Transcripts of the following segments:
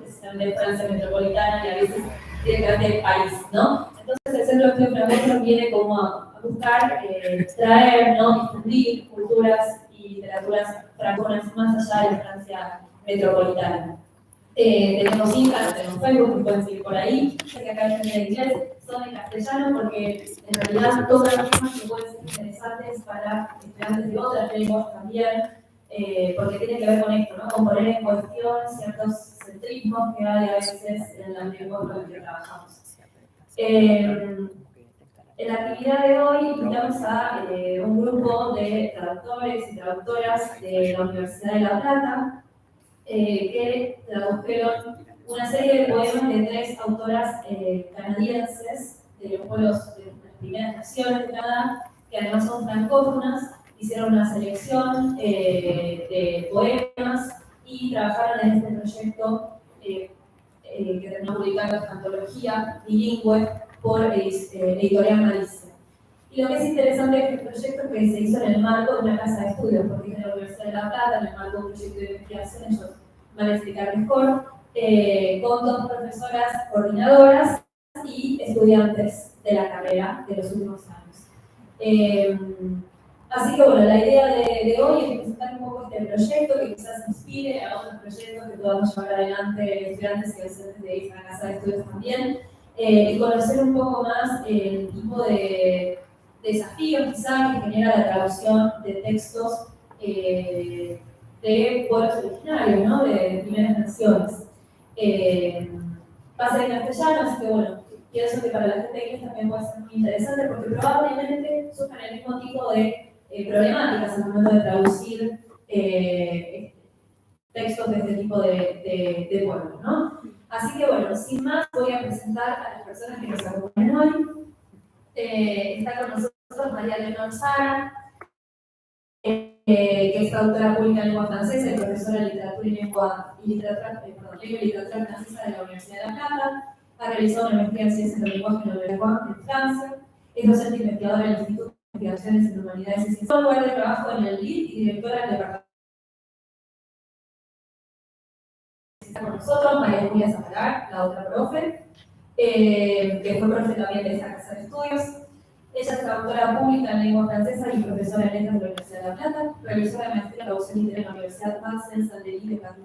especialmente de Francia metropolitana y a veces directamente del país, ¿no? Entonces el Centro de Estudios Francófonos viene como a buscar traer, ¿no? Difundir culturas y literaturas francófonas más allá de la Francia metropolitana. Tenemos Instagram, tenemos Facebook, que pueden seguir por ahí, ya que acá en inglés son en castellano, porque en realidad todas las temas que pueden ser interesantes para estudiantes de otras lenguas también, porque tiene que ver con esto, ¿no? Con poner en cuestión ciertos centrismos que hay a veces en las lenguas con las que trabajamos. En la actividad de hoy invitamos a un grupo de traductores y traductoras de la Universidad de La Plata, que tradujeron una serie de poemas de 3 autoras canadienses de los pueblos de las primeras naciones de Canadá, que además son francófonas. Hicieron una selección de poemas y trabajaron en este proyecto que terminó publicando esta antología bilingüe por Editorial Malicia. Y lo que es interesante de este proyecto es que se hizo en el marco de una casa de estudios, porque es de la Universidad de La Plata, en el marco de un proyecto de investigación, ellos van a explicar mejor, con 2 profesoras coordinadoras y estudiantes de la carrera de los últimos años. Así que bueno, la idea de hoy es presentar un poco este proyecto que quizás inspire a otros proyectos que podamos llevar adelante estudiantes y docentes de esta casa de estudios también, y conocer un poco más el tipo de desafíos quizás que genera la traducción de textos de pueblos originarios, ¿no? De primeras naciones. Va a ser en castellano, así que bueno, pienso que para la gente de inglés también puede ser muy interesante porque probablemente surjan el mismo tipo de problemáticas al momento de traducir textos de este tipo de pueblos, ¿no? Así que bueno, sin más, voy a presentar a las personas que nos acompañan hoy. Está con nosotros María Leonor Sara, que es traductora pública en lengua francesa y profesora de literatura y literatura francesa de la Universidad de La Plata. Ha realizado una maestría en ciencias del lenguaje en la Universidad de Francia. Es docente investigadora del Instituto de Investigaciones en Humanidades y Ciencias. Es lugar de trabajo en el LID y directora del departamento. Está con nosotros María Julia Zapalar, la otra profe, que fue profe también de esta casa de estudios. Ella es traductora pública en lengua francesa y profesora de letras de la Universidad de La Plata. Realizó la maestría en traducción literaria en la Universidad Basel Saint-Denis de Paris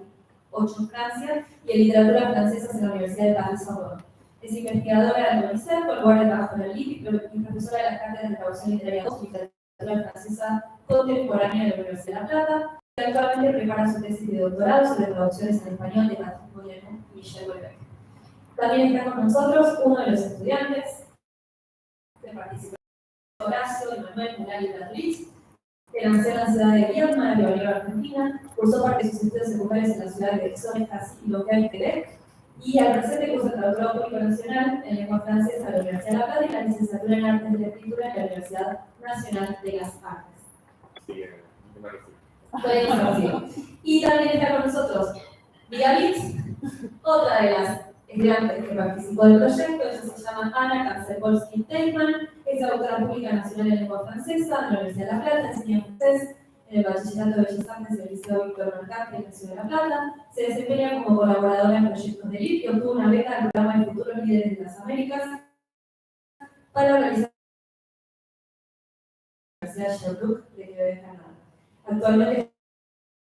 8 en Francia y en literatura francesa en la Universidad de Paris-Sorbonne. Es investigadora del UNICEF, con lugar de trabajo en el LIB y profesora de las cátedras de traducción literaria 2 y literatura francesa contemporánea de la Universidad de La Plata. Actualmente prepara su tesis de doctorado sobre traducciones al español de Patrick Moyano y Michel Houellebecq. También está con nosotros uno de los estudiantes que participó, Horacio Emanuel Mural y Beatriz, que nació en la ciudad de Viedma, de Bolívar, Argentina. Cursó parte de sus estudios secundarios en la ciudad de Xonejas y Local, Quebec, y al presente cursa traductora público nacional en lengua francesa en la Universidad de La Plata y la licenciatura en Artes de la Escritura en la Universidad Nacional de las Artes. Sí, Buenísimo. Y también está con nosotros Vigalis, otra de las estudiantes que participó del proyecto. Ella se llama Ana Kapselkolski-Teitman, es autora pública nacional en lengua francesa de la Universidad de La Plata, enseña francés en el Bachillerato de Bellas Artes del Liceo Víctor Mercante en la Ciudad de La Plata. Se desempeña como colaboradora en proyectos de LIB y obtuvo una beca del programa de Futuros Líderes de las Américas para realizar la Universidad Sherbrooke de Quebec, Canadá. Actualmente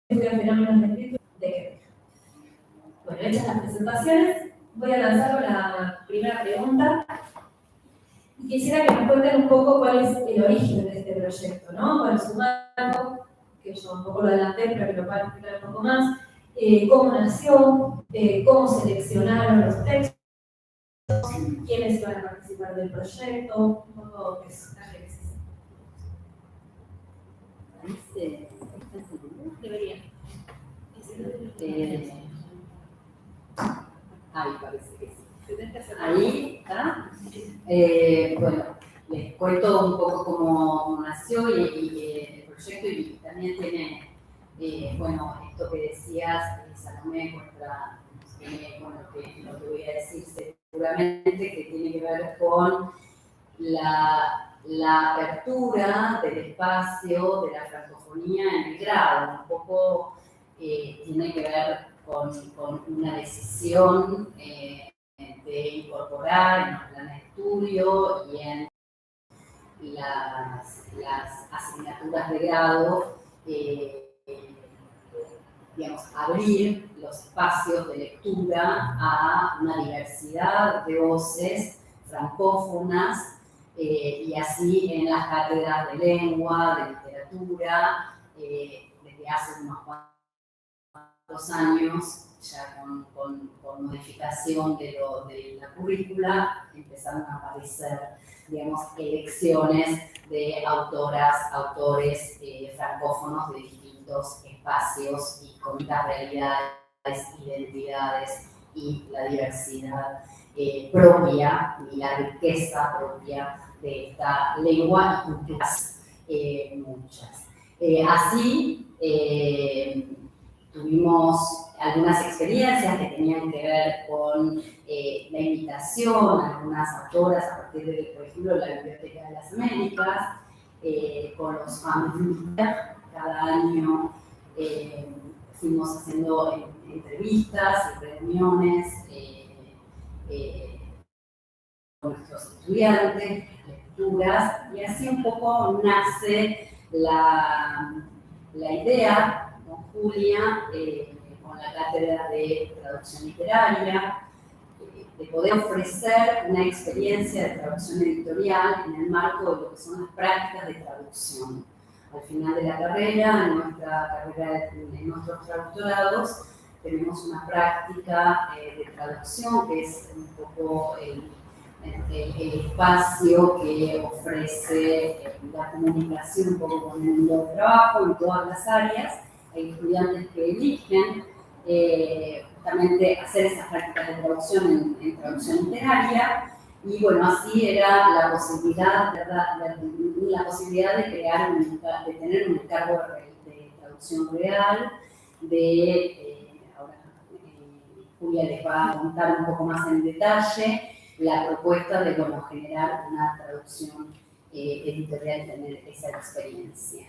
estudia fenómenos de escritura de Quebec. Bueno, hechas las presentaciones, voy a lanzar la primera pregunta. Y quisiera que nos cuenten un poco cuál es el origen de este proyecto, ¿no? Cuál es su marco, que yo un poco lo adelanté, pero que lo puedan explicar un poco más. Cómo nació, cómo seleccionaron los textos, quiénes iban a participar del proyecto, un poco qué es la génesis. Debería. Ahí parece que sí. Ahí está. Bueno, les cuento un poco cómo nació y el proyecto, y también tiene, bueno, esto que decías, Salomé, lo que voy a decir seguramente, que tiene que ver con la apertura del espacio de la francofonía en el grado. Un poco tiene que ver con una decisión de incorporar en los planes de estudio y en las asignaturas de grado, digamos, abrir los espacios de lectura a una diversidad de voces francófonas, y así en las cátedras de lengua, de literatura, desde hace unos cuantos años, ya con modificación de la currícula, empezaron a aparecer, digamos, elecciones de autoras, autores francófonos de distintos espacios y con las realidades, identidades y la diversidad propia y la riqueza propia de esta lengua y culturas muchas. Así, tuvimos algunas experiencias que tenían que ver con la invitación a algunas autoras a partir de, por ejemplo, la Biblioteca de las Américas, con los familiares. Cada año fuimos haciendo entrevistas y reuniones con nuestros estudiantes, lecturas, y así un poco nace la idea con Julia, con la cátedra de traducción literaria, de poder ofrecer una experiencia de traducción editorial en el marco de lo que son las prácticas de traducción. Al final de la carrera, en nuestros traductorados, tenemos una práctica de traducción que es un poco el espacio que ofrece la comunicación un poco con el mundo de trabajo en todas las áreas. Hay estudiantes que eligen justamente hacer esas prácticas de traducción en traducción literaria, y bueno, así era la posibilidad, la posibilidad de crear, de tener un encargo de traducción real, ahora Julia les va a contar un poco más en detalle la propuesta de, bueno, generar una traducción editorial y tener esa experiencia.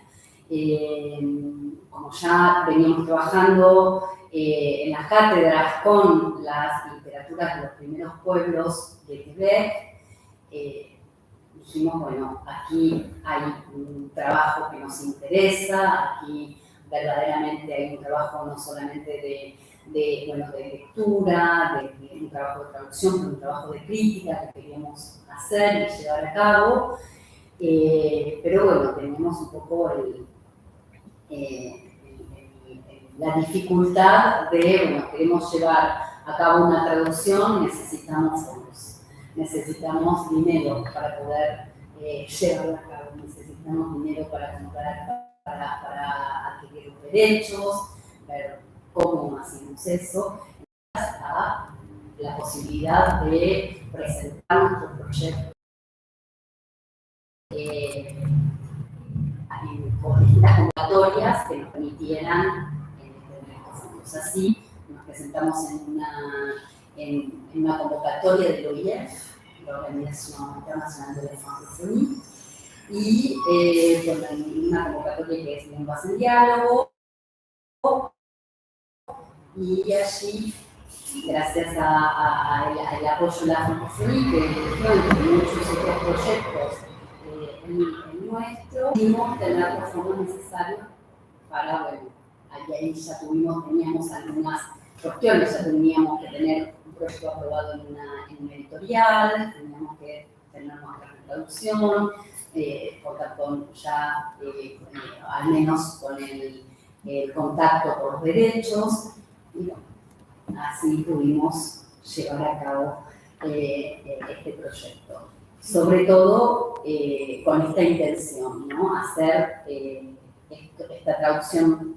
Como ya veníamos trabajando en las cátedras con las literaturas de los primeros pueblos de Quebec, dijimos, bueno, aquí hay un trabajo que nos interesa, aquí verdaderamente hay un trabajo no solamente de lectura, de un trabajo de traducción, pero un trabajo de crítica que queríamos hacer y llevar a cabo. Pero bueno, tenemos un poco la dificultad de, bueno, queremos llevar a cabo una traducción, necesitamos fondos, necesitamos dinero para poder llevarla a cabo, necesitamos dinero para comprar, para adquirir los derechos, ver cómo hacemos eso, hasta la posibilidad de presentar nuestro proyecto con distintas convocatorias que nos permitieran tener estos fondos. Así, nos presentamos en una convocatoria del OIF, la Organización Internacional de la Francophonie, y con una convocatoria que es Lenguas en Diálogo, y allí, gracias al apoyo de la Francophonie, que entre muchos otros proyectos el nuestro, pudimos tener los fondos necesarios para, bueno, ahí ya teníamos algunas cuestiones, ya teníamos que tener un proyecto aprobado en una editorial, teníamos que tener nuestra traducción, contar con ya, al menos con el contacto por los derechos, y bueno, así pudimos llevar a cabo este proyecto. Sobre todo con esta intención, ¿no? Hacer esta traducción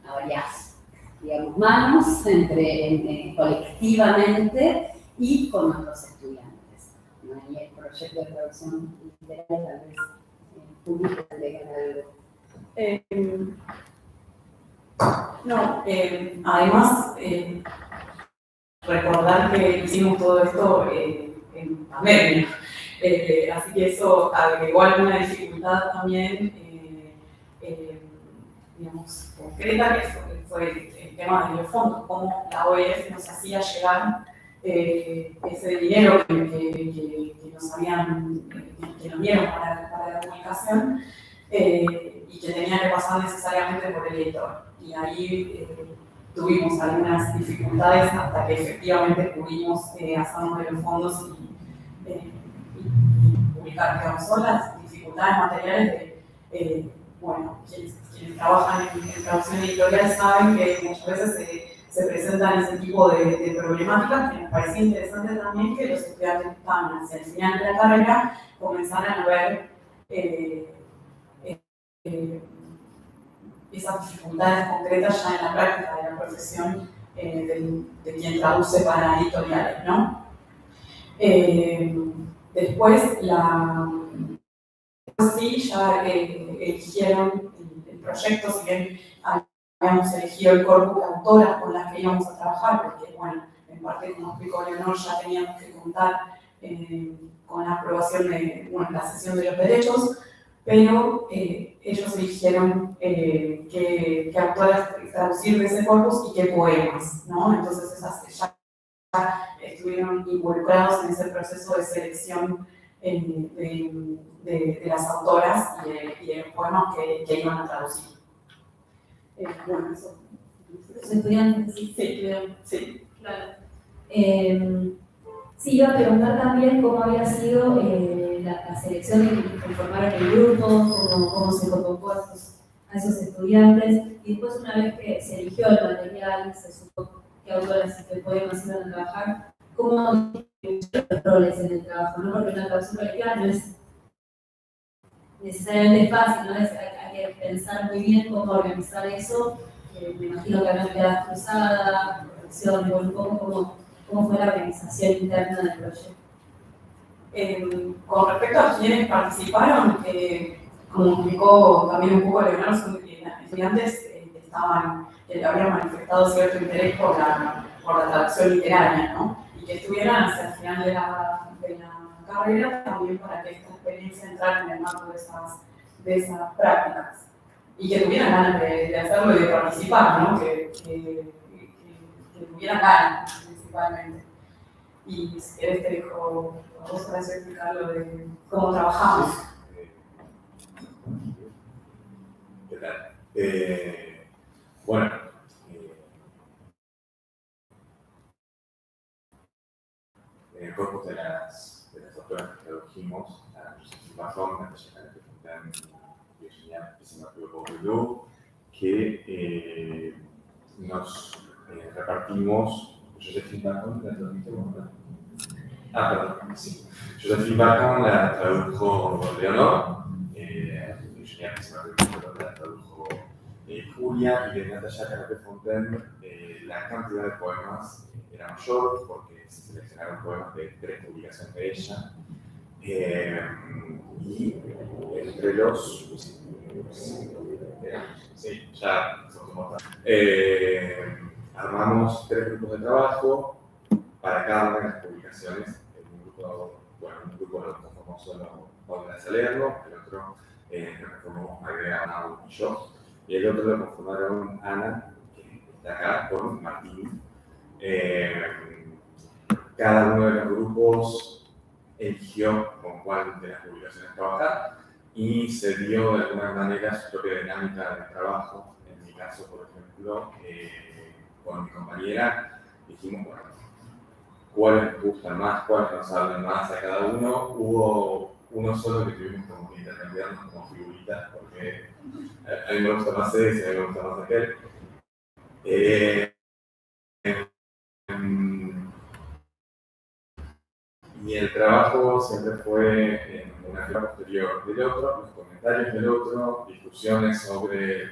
a varias, digamos, manos, colectivamente y con nuestros estudiantes, ¿no? Y el proyecto de traducción literaria tal vez público de algo. Además, recordar que hicimos todo esto en pandemia. Así que eso agregó alguna dificultad también, digamos, concreta, que fue el tema de los fondos, cómo la OEF nos hacía llegar ese dinero que nos habían, que nos dieron para la comunicación, y que tenía que pasar necesariamente por el editor. Y ahí tuvimos algunas dificultades hasta que efectivamente pudimos hacernos de los fondos y publicar. Digamos, son las dificultades materiales de, bueno, quienes trabajan en traducción editorial saben que muchas veces se presentan ese tipo de problemáticas, que me parecía interesante también que los estudiantes que estaban hacia el final de la carrera comenzaran a ver esas dificultades concretas ya en la práctica de la profesión de quien traduce para editoriales, ¿no? Después, sí, ya eligieron el proyecto, si bien habíamos elegido el corpus de autoras con las que íbamos a trabajar, porque, bueno, en parte, como explicó Leonor, ya teníamos que contar con la aprobación de, bueno, la cesión de los derechos, pero ellos eligieron qué autoras traducir de ese corpus y qué poemas, ¿no? Entonces, esas ya estuvieron involucrados en ese proceso de selección de las autoras y de los poemas que iban a traducir. Bueno, eso. Los estudiantes sí. Sí. Claro. Sí, iba a preguntar también cómo había sido la selección de que conformaron el grupo, cómo se convocó a esos estudiantes, y después, una vez que se eligió el material, se supo qué autoras y qué poemas iban a trabajar, cómo distribuyeron los roles en el trabajo, ¿no? Porque una traducción colectiva no es necesariamente fácil, ¿no? Hay que pensar muy bien cómo organizar eso. Me imagino que habrán quedado cruzadas, producción, un poco cómo fue la organización interna del proyecto. Con respecto a quienes participaron, como explicó también un poco Leonardo, son estudiantes que habían manifestado cierto interés por la traducción literaria, ¿no? Y que estuvieran hacia el final de la carrera también para que esta experiencia entrara en el marco de esas prácticas. Y que tuvieran ganas de hacerlo y de participar, ¿no? Que tuvieran ganas, principalmente. Y si querés te dejo a vos para explicar lo de cómo trabajamos. ¿Qué tal? Bueno, en el corpus de las autoras que tradujimos, a Josephine Bacon, a Jeanette Fontaine, Virginia Piscina-Pio-Bordelot, que nos repartimos. Josephine Bacon la tradujo, ¿verdad? Perdón, sí. Josephine Bacon la tradujo Leonor, Virginia Piscina-Pio-Bordelot la tradujo Julia, y de Natalia Canapé-Fontaine la cantidad de poemas era mayor porque se seleccionaron poemas de 3 publicaciones de ella, y entre los armamos 3 grupos de trabajo para cada una de las publicaciones. Un grupo lo conformó solo Paula Salerno, el otro lo conformó Magdalena Arnaud y yo, y el otro lo conformaron Ana, que está acá, con Martín. Cada uno de los grupos eligió con cuál de las publicaciones trabajar y se dio de alguna manera su propia dinámica de trabajo. En mi caso, por ejemplo, con mi compañera dijimos, bueno, cuáles nos gustan más, cuáles nos hablan más a cada uno. Hubo uno solo que tuvimos como que intercambiarnos como figuritas, porque a mí me gusta más ese, a mí me gusta más aquel. Y el trabajo siempre fue en una fila posterior del otro, los comentarios del otro, discusiones sobre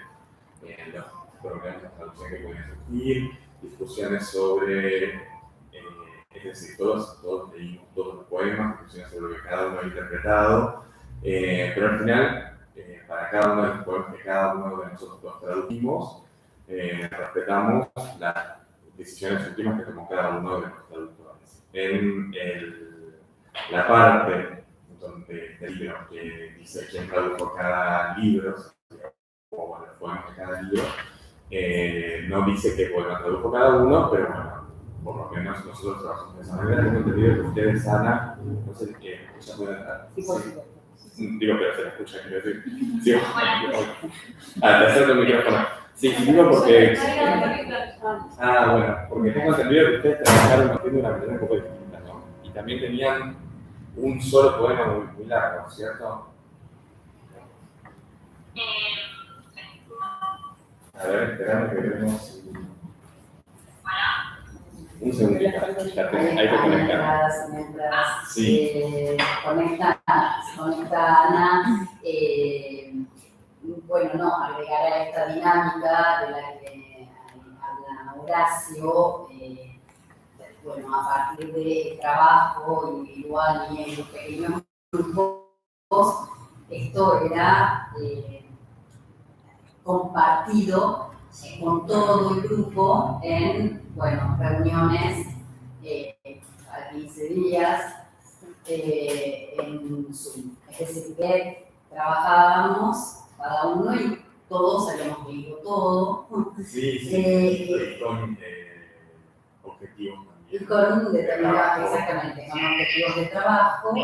los problemas de traducción que podían surgir, discusiones sobre, es decir, todos leímos todos los poemas, discusiones sobre lo que cada uno había interpretado, pero al final, para cada uno de los poemas que cada uno de nosotros tradujimos, respetamos las decisiones últimas que tomó cada uno de los traductores. En la parte del libro que dice quién tradujo cada libro, o bueno, los poemas de cada libro. No dice qué poema tradujo cada uno, pero bueno, por lo menos nosotros trabajamos de esa manera. Tengo entendido que ustedes, Ana, no sé qué, ella puede entrar. Sí, por supuesto. Digo, pero se la escucha, quiero decir. Sí, te acerco el micrófono. Sí, digo porque. Bueno, porque tengo entendido que ustedes trabajaron haciendo de una manera un poco distinta, ¿no? Y también tenían un solo poema muy largo, ¿cierto? A ver, esperamos que vemos. Un segundito, hay que conectar. Mientras Sí. se conecta Ana, bueno, no, agregar a esta dinámica de la que habla Horacio, bueno, a partir de trabajo individual y en los pequeños grupos, esto era compartido con todo el grupo en, bueno, reuniones a 15 días en Zoom. Es decir, que trabajábamos cada uno y todos habíamos leído todo. Sí, con objetivos también. Y con determinados, exactamente, con objetivos de trabajo.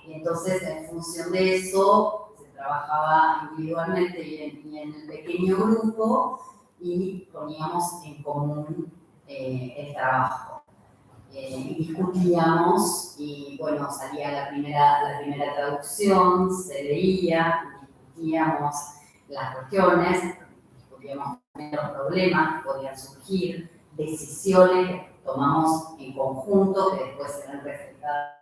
Y entonces, en función de eso, se trabajaba individualmente y en el pequeño grupo y poníamos en común el trabajo. Discutíamos y bueno, salía la primera traducción, se leía, discutíamos las cuestiones, discutíamos los problemas que podían surgir, decisiones que tomamos en conjunto que después eran reflejadas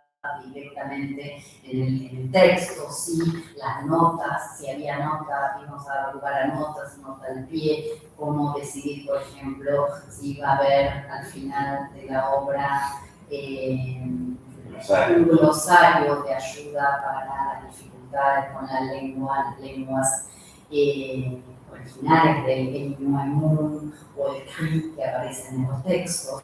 directamente en el texto, sí, las notas, si había notas, íbamos a dar lugar a notas, nota al pie, cómo decidir, por ejemplo, si iba a haber al final de la obra un glosario de ayuda para las dificultades con las lenguas originales del Inuaimun o el Cree que aparecen en los textos.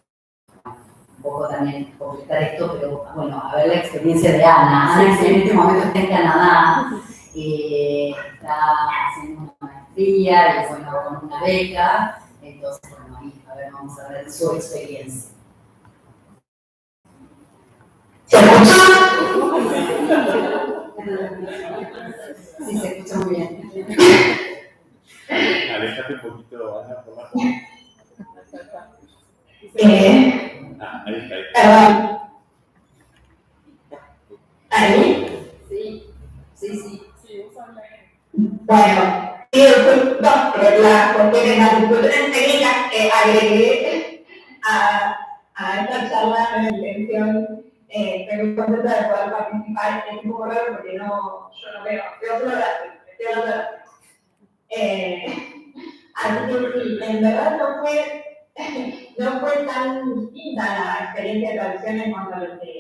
Un poco también completar esto, pero bueno, a ver la experiencia de Ana. Ana en este momento está en Canadá, está haciendo una maestría y bueno, con una beca, entonces bueno, ahí, a ver, vamos a ver su experiencia. ¿Se escucha? Sí, se escucha muy bien. Aléjate un poquito, Ana, por favor. Ahí está. ¿Ahí? Sí. Bueno, las cuestiones técnicas que agregué a esta charla de la intención, estoy muy contenta de poder participar. Es un poco raro porque yo no veo solo estoy hablando de así que sí, en verdad no fue tan distinta la experiencia de traducción en cuanto a lo que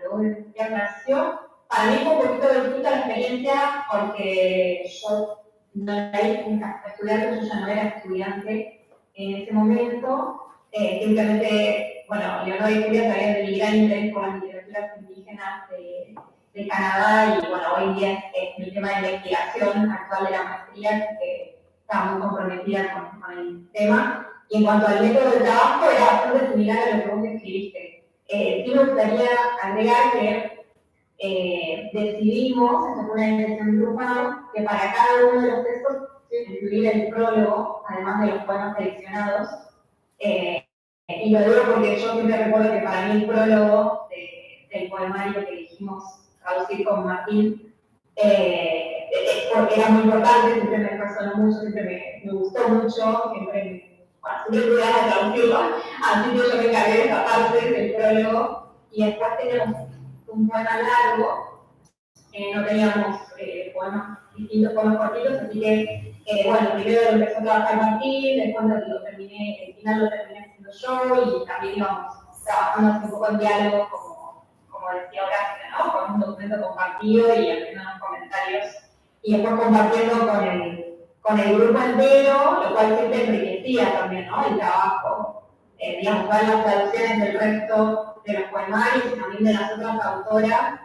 vos decías, Horacio. Para mí fue un poquito distinta la experiencia porque yo no era estudiante, yo ya no era estudiante en ese momento. Simplemente, bueno, Leonor y Julia sabían de mi gran interés por las literaturas indígenas de Canadá y bueno, hoy en día es mi tema de investigación actual de la maestría, así que estaba muy comprometida con el tema. Y en cuanto al método de trabajo, era bastante similar a lo que vos describiste. Sí me gustaría agregar que decidimos, esto fue una decisión grupal, que para cada uno de los textos incluir el prólogo, además de los poemas seleccionados. Y lo digo porque yo siempre recuerdo que para mí el prólogo del poemario que elegimos traducir con Martín, porque era muy importante, siempre me resonó mucho, siempre me gustó mucho, siempre tuve ganas de traducirlo, así que yo me encargué de esa parte del prólogo, y después tenemos un poema largo, no teníamos poemas distintos, poemas cortitos, así que, bueno, primero lo empezó a trabajar Martín, después lo terminé, el final lo terminé haciendo yo, y también íbamos trabajando un poco en diálogo, como decía Horacio, ¿no? Con un documento compartido y haciendo unos comentarios, y después compartiendo con el grupo entero, lo cual siempre enriquecía también, ¿no? El trabajo, digamos, ver las traducciones del resto de los poemarios y también de las otras autoras,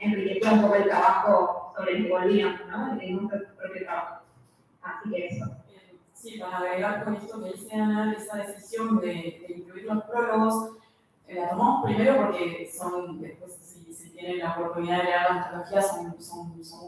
enriquecía un poco el trabajo sobre el que volvíamos, ¿no? En nuestro propio trabajo. Así que eso. Sí, para agregar con esto que dice Ana, esa decisión de incluir los prólogos, la tomamos primero porque son, después si tienen la oportunidad de leer la antología, son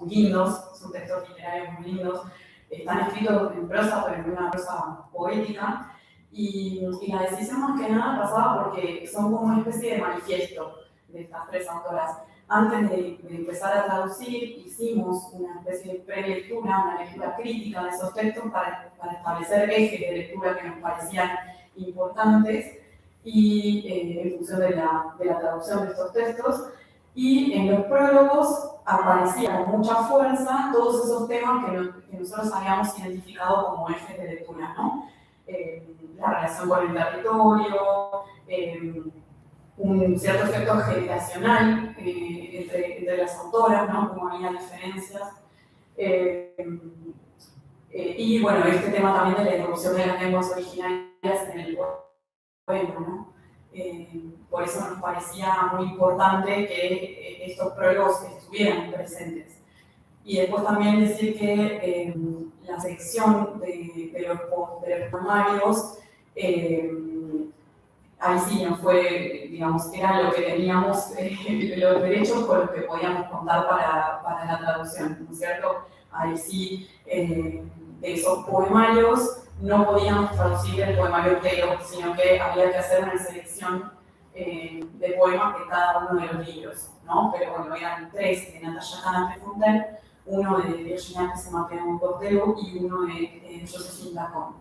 muy lindos, son textos literarios muy lindos, están escritos en prosa, pero en una prosa poética, y la decisión más que nada pasaba porque son como una especie de manifiesto de estas tres autoras. Antes de empezar a traducir, hicimos una especie de prelectura, una lectura crítica de esos textos para establecer ejes de lectura que nos parecían importantes y en función de la traducción de estos textos. Y en los prólogos aparecían con mucha fuerza todos esos temas que nosotros habíamos identificado como ejes de lectura, ¿no? La relación con el territorio, un cierto efecto generacional entre las autoras, ¿no? Como había diferencias. Y bueno, este tema también de la introducción de las lenguas originarias en el poema, ¿no? Por eso nos parecía muy importante que estos prólogos estuvieran presentes. Y después también decir que la sección de los poemarios, ahí sí no fue, digamos, era lo que teníamos, los derechos con los que podíamos contar para la traducción, ¿no es cierto? Ahí sí, de esos poemarios no podíamos traducir el poemario entero, sino que había que hacer una selección de poemas de cada uno de los libros, ¿no? Pero bueno, eran tres de Natalia Canapé-Fontaine, uno de Virginia Pesce-Mateo Cordero y uno de Josephine Lacon.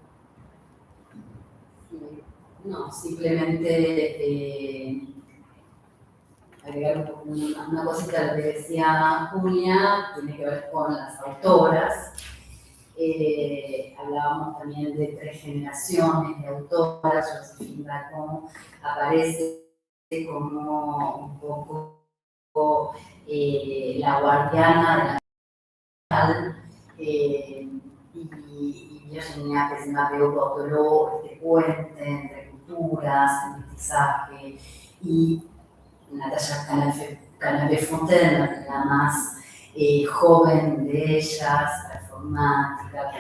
No, simplemente agregar una cosita a lo que decía Julia, tiene que ver con las autoras. Hablábamos también de tres generaciones de autoras. Josephine Lacon aparece como un poco la guardiana de la y Virginia Pesce-Mateo Cordero, este puente entre culturas, mestizaje, y Natalia Canapé-Fontaine, la más joven de ellas, performática,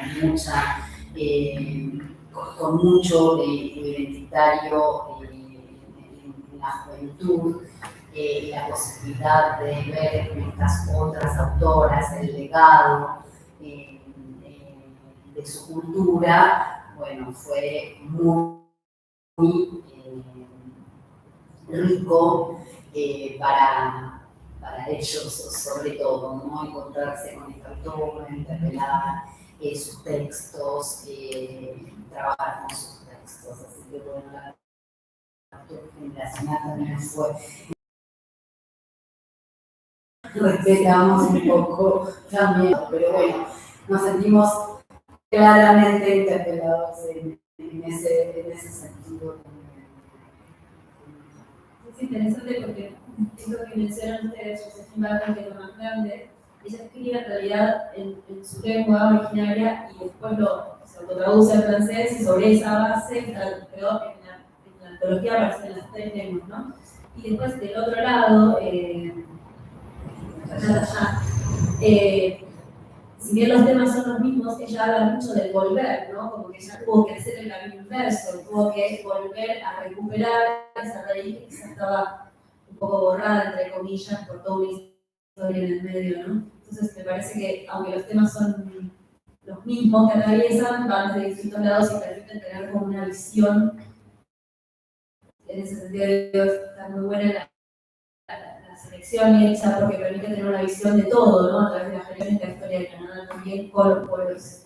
con mucho identitario en la juventud, la posibilidad de ver en estas otras autoras el legado de su cultura, bueno, fue muy rico para ellos, sobre todo, ¿no? Encontrarse con esta autora, interpelar sus textos, trabajar con sus textos. Así que bueno, la autora generacional también fue. Respetamos un poco también, pero bueno, nos sentimos claramente interpelados en ese sentido. Es interesante porque eso que mencionan ustedes, Josephine Lacon, que es lo más grande, ella escribe en realidad en su lengua originaria y después se autotraduce al francés, y sobre esa base quedó en la antología aparecen las tres lenguas, ¿no? Y después del otro lado, si bien los temas son los mismos, ella habla mucho del volver, ¿no? Como que ella tuvo que hacer el camino inverso, tuvo que volver a recuperar esa raíz que quizás estaba un poco borrada, entre comillas, por toda una historia en el medio, ¿no? Entonces me parece que, aunque los temas son los mismos que atraviesan, van desde distintos lados y permiten tener como una visión. En ese sentido, está muy buena la selección hecha porque permite tener una visión de todo, ¿no? A través de las regiones de la historia de Canadá también con los pueblos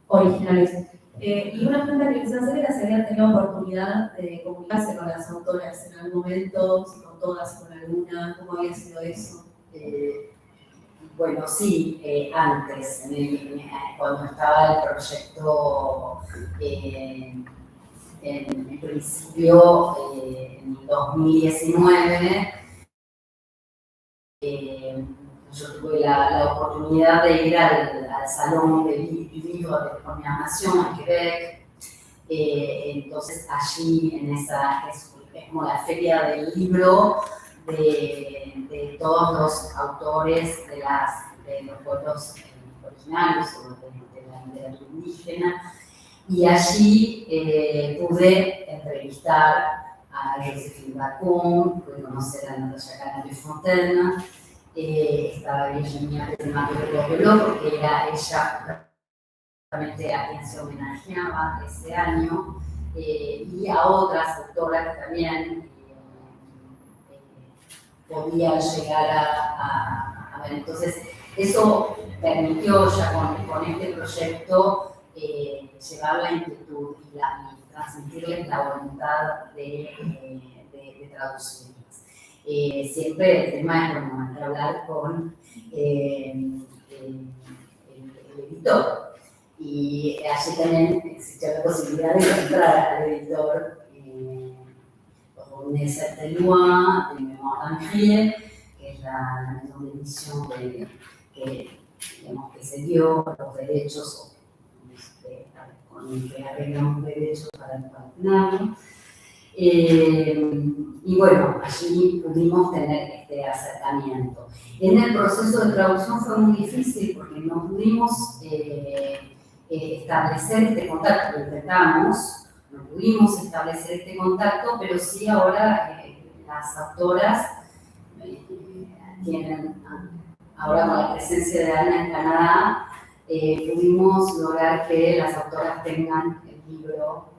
originales. Y una pregunta que quizás hacer era si habían tenido oportunidad de comunicarse con las autoras en algún momento, si con todas, con alguna, ¿cómo había sido eso? Bueno, sí, antes, cuando estaba el proyecto en principio, en 2019, yo tuve la oportunidad de ir al Salón del Libro de Proclamación en Quebec. Entonces allí es como la feria del libro de todos los autores de los pueblos originarios o de la literatura indígena, y allí pude entrevistar a Josephine Bacon, pude conocer a Natalia Cana-Fontaine, estaba Virginia Pelot, porque era ella justamente a quien se homenajeaba ese año, y a otras autoras que también podía llegar a ver. Entonces, eso permitió ya con este proyecto llevar la inquietud y transmitirles la voluntad de traducirlas. Siempre el tema es, bueno, hay que hablar con el editor. Y allí también existió la posibilidad de encontrar al editor René Certelois, de Mémoire d'Angrier, que es la maison de edición que se dio los derechos, con el que arreglamos derechos para tenerlo. Y bueno, allí pudimos tener este acercamiento. En el proceso de traducción fue muy difícil porque no pudimos establecer este contacto, lo intentamos, no pudimos establecer este contacto, pero sí ahora las autoras tienen, ahora con la presencia de Ana en Canadá, pudimos lograr que las autoras tengan el libro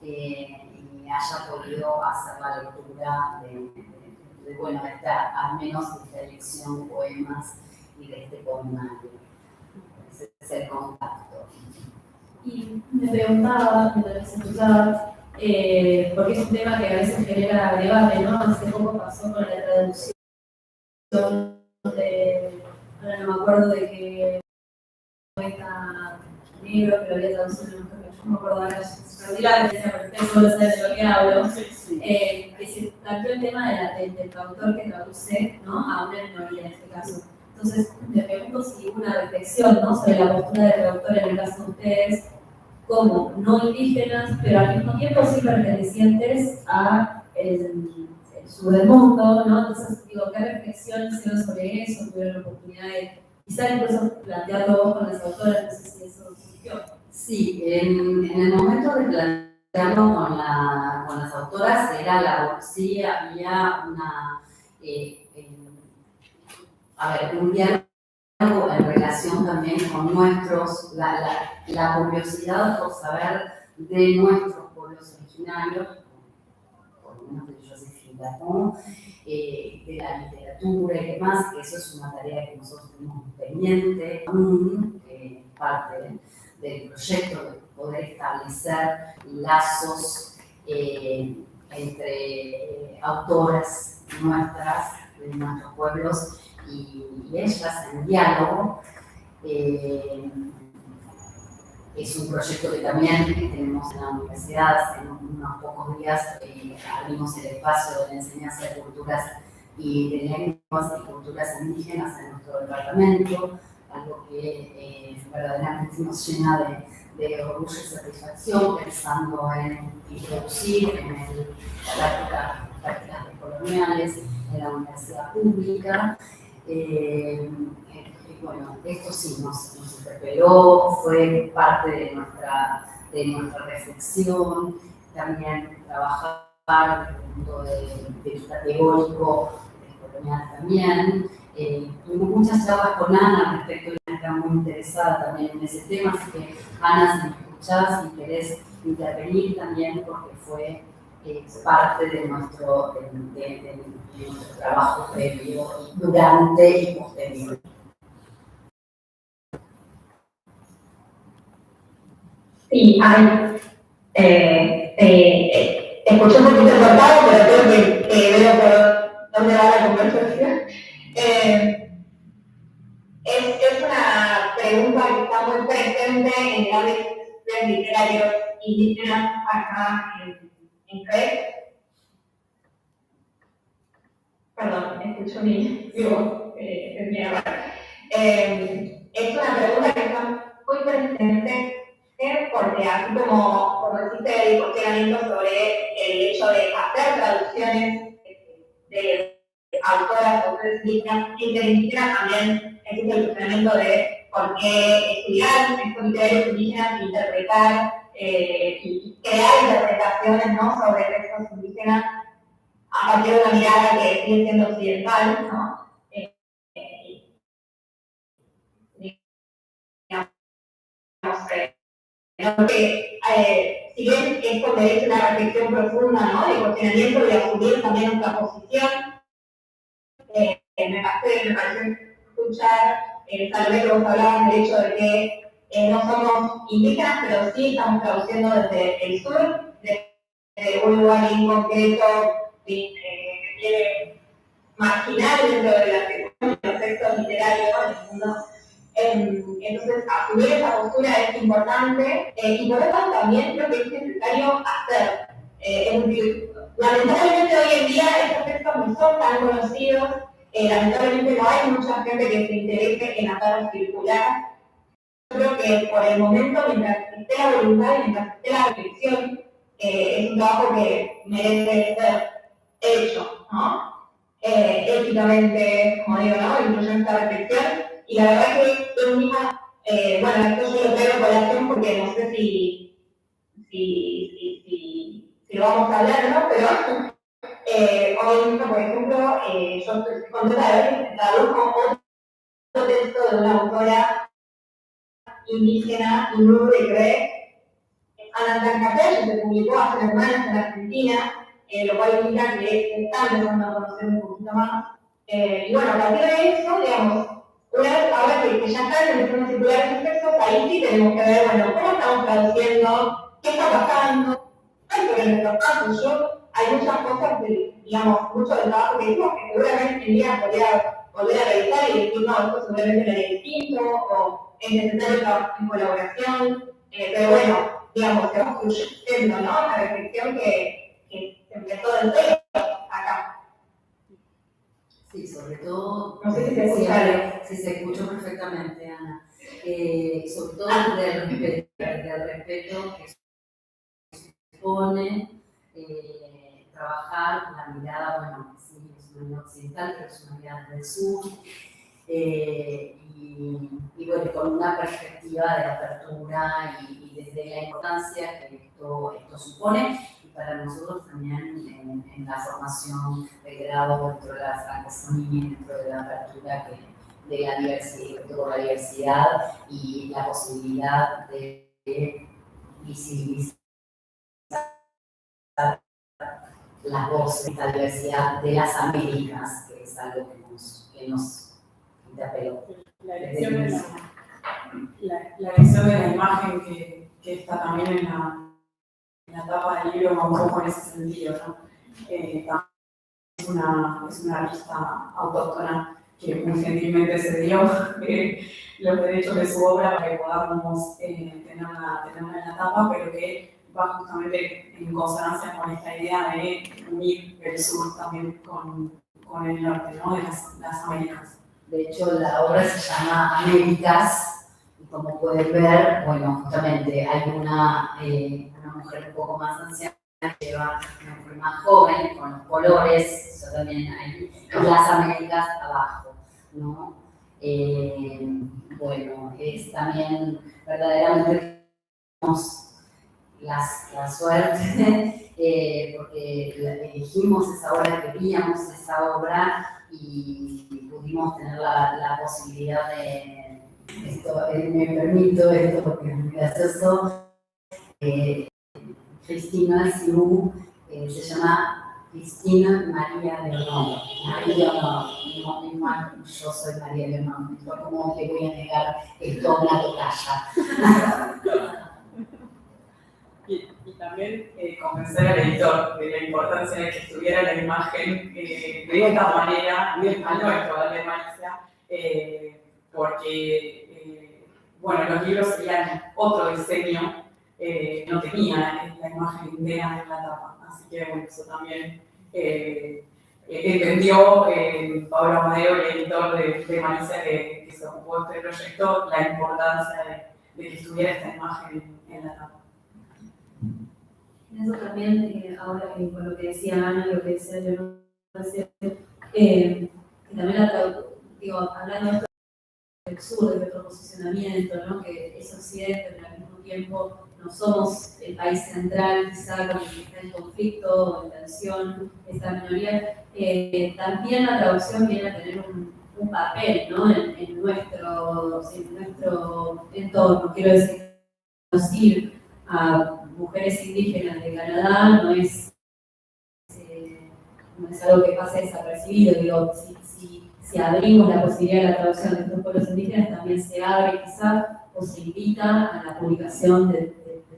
y haya podido hacer la lectura de bueno, al menos de esta elección de poemas y de este poemario. Ese es el contacto. Y me preguntaba, mientras escuchaba, porque es un tema que a veces genera debate, ¿no? Hace poco pasó con la traducción de, ahora no me acuerdo de qué poeta negro que lo había traducido, no me acuerdo ahora, perdí la referencia porque ustedes solo saben de lo que hablo, que se planteó el tema del traductor que traduce, ¿no? A una minoría en este caso. Entonces, me pregunto si una reflexión, ¿no? Sobre la postura del traductor en el caso de ustedes, como no indígenas, pero al mismo tiempo sí pertenecientes a el sur del mundo, ¿no? Entonces, digo, ¿qué reflexiones hicieron sobre eso? ¿Tuvieron la oportunidad de quizá incluso plantearlo vos con las autoras? No sé si eso surgió. Sí, en el momento de plantearlo con las autoras, sí había un diálogo en relación también con la curiosidad por saber de nuestros pueblos originarios, por lo menos de Josephine Bacon, de la literatura y demás, que eso es una tarea que nosotros tenemos pendiente, parte del proyecto de poder establecer lazos entre autoras nuestras, de nuestros pueblos, y ellas en diálogo. Es un proyecto que también tenemos en la universidad. En unos pocos días abrimos el espacio de la enseñanza de culturas y de lenguas y culturas indígenas en nuestro departamento, algo que verdaderamente nos llena de orgullo y satisfacción, pensando en introducir en prácticas coloniales en la universidad pública. Bueno, esto sí nos interpeló, fue parte de nuestra reflexión, también trabajar desde el punto de vista teórico, colonial también. Tuvimos muchas charlas con Ana respecto, y está muy interesada también en ese tema, así que Ana, si me escuchás, si querés intervenir también, porque fue parte de nuestro trabajo previo, durante y posterior. Sí, escuché un poquito cortado, pero creo que veo por dónde va la conversación. Es una pregunta que está muy presente en el ámbito literario indígena acá en CREC. Perdón, escucho mi voz, es mi hablar. Es una pregunta que está muy presente porque así como existe el cuestionamiento sobre el hecho de hacer traducciones de autoras indígenas, también existe el cuestionamiento de por qué estudiar textos literarios indígenas, interpretar y crear interpretaciones, ¿no?, sobre textos indígenas a partir de una mirada que sigue siendo occidental, ¿no? Que si bien esto merece una reflexión profunda, ¿no?, de cuestionamiento y asumir también nuestra posición, me pareció escuchar, Salomé, que vos hablabas del hecho de que no somos indígenas, pero sí estamos traduciendo desde el sur, desde un lugar en concreto que quiere marginar dentro de los textos literarios del mundo. Entonces, asumir esa postura es importante y por eso también creo que es necesario hacer. Es decir, lamentablemente hoy en día estos textos no son tan conocidos, lamentablemente no hay mucha gente que se interese en hacerlos circular. Yo creo que por el momento, mientras esté la voluntad y mientras esté la reflexión, es un trabajo que merece ser hecho, ¿no? Éticamente, como digo, ¿no?, incluyendo esta reflexión. Y la verdad que yo misma, bueno, esto yo lo traigo a colación porque no sé si lo vamos a hablar, ¿no? Pero hoy mismo, por ejemplo, yo estoy contenta de ver que traduzco otro texto de una autora indígena, Inú de Cree, Anantancapé, que se publicó hace semanas en Argentina, lo cual indica que están empezando a conocer un poquito más. Y bueno, a partir de eso, digamos, una vez ahora que ya están empezando a circular esos textos, ahí sí tenemos que ver, bueno, cómo estamos traduciendo, qué está pasando, pero en nuestro caso, hay muchas cosas, digamos, mucho del trabajo que hicimos que seguramente el día podría volver a revisar y decir, no, esto seguramente lo haré distinto, o es necesario trabajar en colaboración, pero bueno, digamos, que vamos construyendo, ¿no?, la reflexión que se empezó del texto acá. Sí, sobre todo, no sé si se escucha. sí, se escuchó perfectamente, Ana. Sobre todo del respeto que supone trabajar la mirada, bueno, sí, es una mirada occidental, pero es una mirada del sur, y bueno, con una perspectiva de apertura y desde la importancia que esto supone, y para nosotros también en la formación de grado dentro de la francofonía, dentro de la apertura de la diversidad, por la diversidad y la posibilidad de visibilizar las voces, la diversidad de las Américas, que es algo que nos interpeló. La elección de la imagen que está también en la tapa del libro va un poco en ese sentido, ¿no? Es una artista autóctona que muy gentilmente cedió los derechos de su obra para que podamos tenerla en la tapa, pero que va justamente en consonancia con esta idea de unir el sur también con el norte, ¿no?, de las Américas. De hecho, la obra se llama Américas, y como pueden ver, bueno, justamente hay una mujer un poco más anciana que lleva una mujer más joven, con los colores, eso también hay, las Américas abajo, ¿no? Bueno, es también verdaderamente la suerte, porque elegimos esa obra, queríamos esa obra y pudimos tener la posibilidad de, esto, me permito esto porque es muy gracioso, Cristina Siú, se llama Cristina María Leonor. María no, yo soy María Leonor, ¿cómo le voy a negar esto a una tocaya? Y también convencer al editor de la importancia de que estuviera la imagen de esta manera, al nuestro, al de Malicia, porque, bueno, los libros serían otro diseño, no tenía la imagen entera en la tapa, así que, bueno, eso también entendió Pablo Amadeo, el editor de Malicia, que se ocupó de este proyecto, la importancia de que estuviera esta imagen en la tapa. Eso también, ahora con lo que decía Ana y lo que decía Leonor, que también hablando de esto del sur, desde otro posicionamiento, ¿no? Que es occidente, pero al mismo tiempo no somos el país central, quizá con el que está en conflicto o en tensión esta minoría. También la traducción viene a tener un papel, ¿no? en nuestro entorno. Quiero decir, traducir a mujeres indígenas de Canadá no es algo que pase desapercibido. Digo, si abrimos la posibilidad de la traducción de estos pueblos indígenas, también se abre quizá o se invita a la publicación de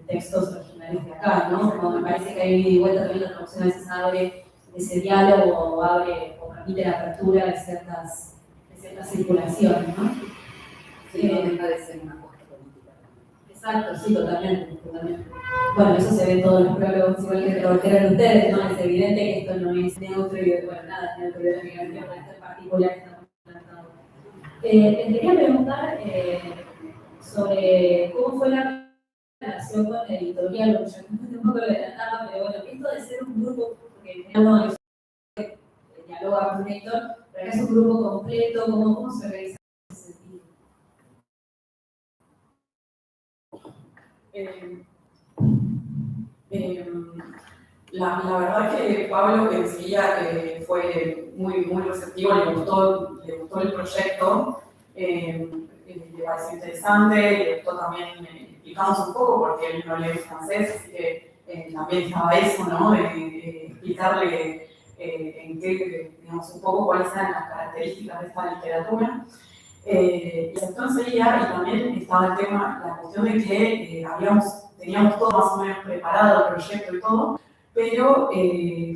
textos originales de acá, ¿no? Como me parece que hay ida y vuelta, también la traducción a veces abre ese diálogo o permite la apertura de ciertas circulaciones, ¿no? Sí, no deja de ser una cosa política. Exacto, sí, totalmente. Bueno, eso se ve en todos los prólogos, igual que tradujeron ustedes, ¿no? Es evidente que esto no es neutro y, bueno, nada, es neutro ideológicamente, pero esto en particular está muy plantado. Les quería preguntar sobre cómo fue la relación con la editorial, porque ya un poco lo adelantaba, pero bueno, esto de ser un grupo, porque no es dialoga con un editor, pero acá es un grupo completo, ¿cómo se organiza en ese sentido? La verdad que Pablo enseguida fue muy receptivo, le gustó el proyecto, le pareció interesante, le gustó también, explicamos un poco porque él no lee francés, así que también estaba eso, ¿no? De explicarle en qué, digamos, un poco cuáles eran las características de esta literatura. Y entonces enseguida, y también estaba el tema, la cuestión de que teníamos todo más o menos preparado, el proyecto y todo, pero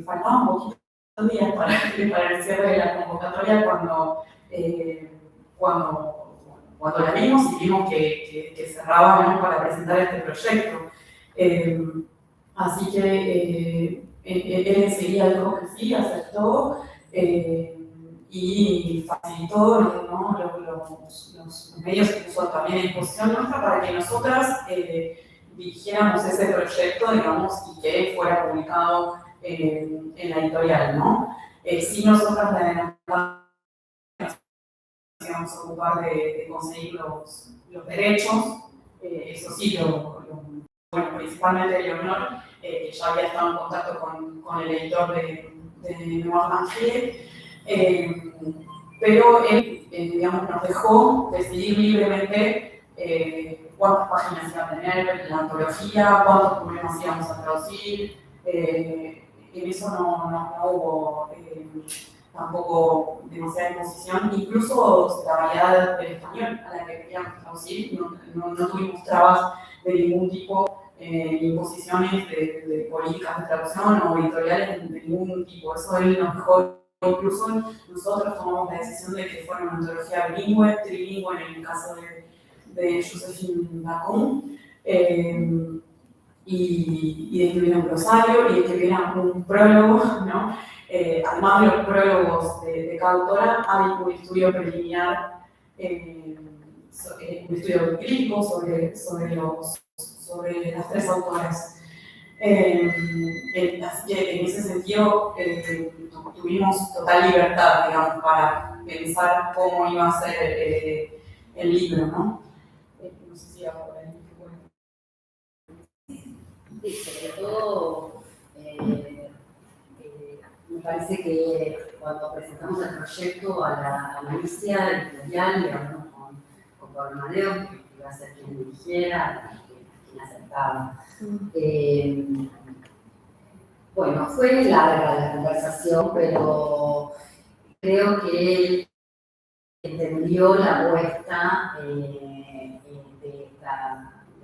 faltaban poquitos días para el cierre de la convocatoria cuando la vimos y vimos que cerraba, ¿no? Para presentar este proyecto. Así que él enseguida dijo que sí, aceptó y facilitó, ¿no? los medios que puso también a disposición nuestra para que nosotras dirigiéramos ese proyecto, digamos, y que fuera publicado en la editorial, ¿no? Si nosotras le adelantamos, íbamos a ocupar de conseguir los derechos, eso sí, bueno, principalmente Leonor, que ya había estado en contacto con el editor de Mémoire d'Angers, pero él, digamos, nos dejó decidir libremente cuántas páginas iba a tener la antología, cuántos poemas íbamos a traducir. En eso no hubo tampoco demasiada imposición, incluso la variedad del español a la que queríamos traducir, no tuvimos trabas de ningún tipo, ni imposiciones de políticas de traducción o editoriales de ningún tipo. Eso él nos dejó. Incluso nosotros tomamos la decisión de que fuera una antología bilingüe, trilingüe en el caso de Joséphine Bacon, y de que hubiera un glosario y de que hubiera un prólogo, ¿no? Además de los prólogos de cada autora, hay un estudio preliminar, un estudio crítico sobre las tres autoras. Así que en ese sentido tuvimos total libertad, digamos, para pensar cómo iba a ser el libro, ¿no? No sé si ahora Sí, sobre todo, me parece que cuando presentamos el proyecto a la Alicia editorial, y hablamos con Pablo Amadeo, que iba a ser quien dirigiera, quien aceptaba. Bueno, fue larga la conversación, pero creo que él entendió la apuesta de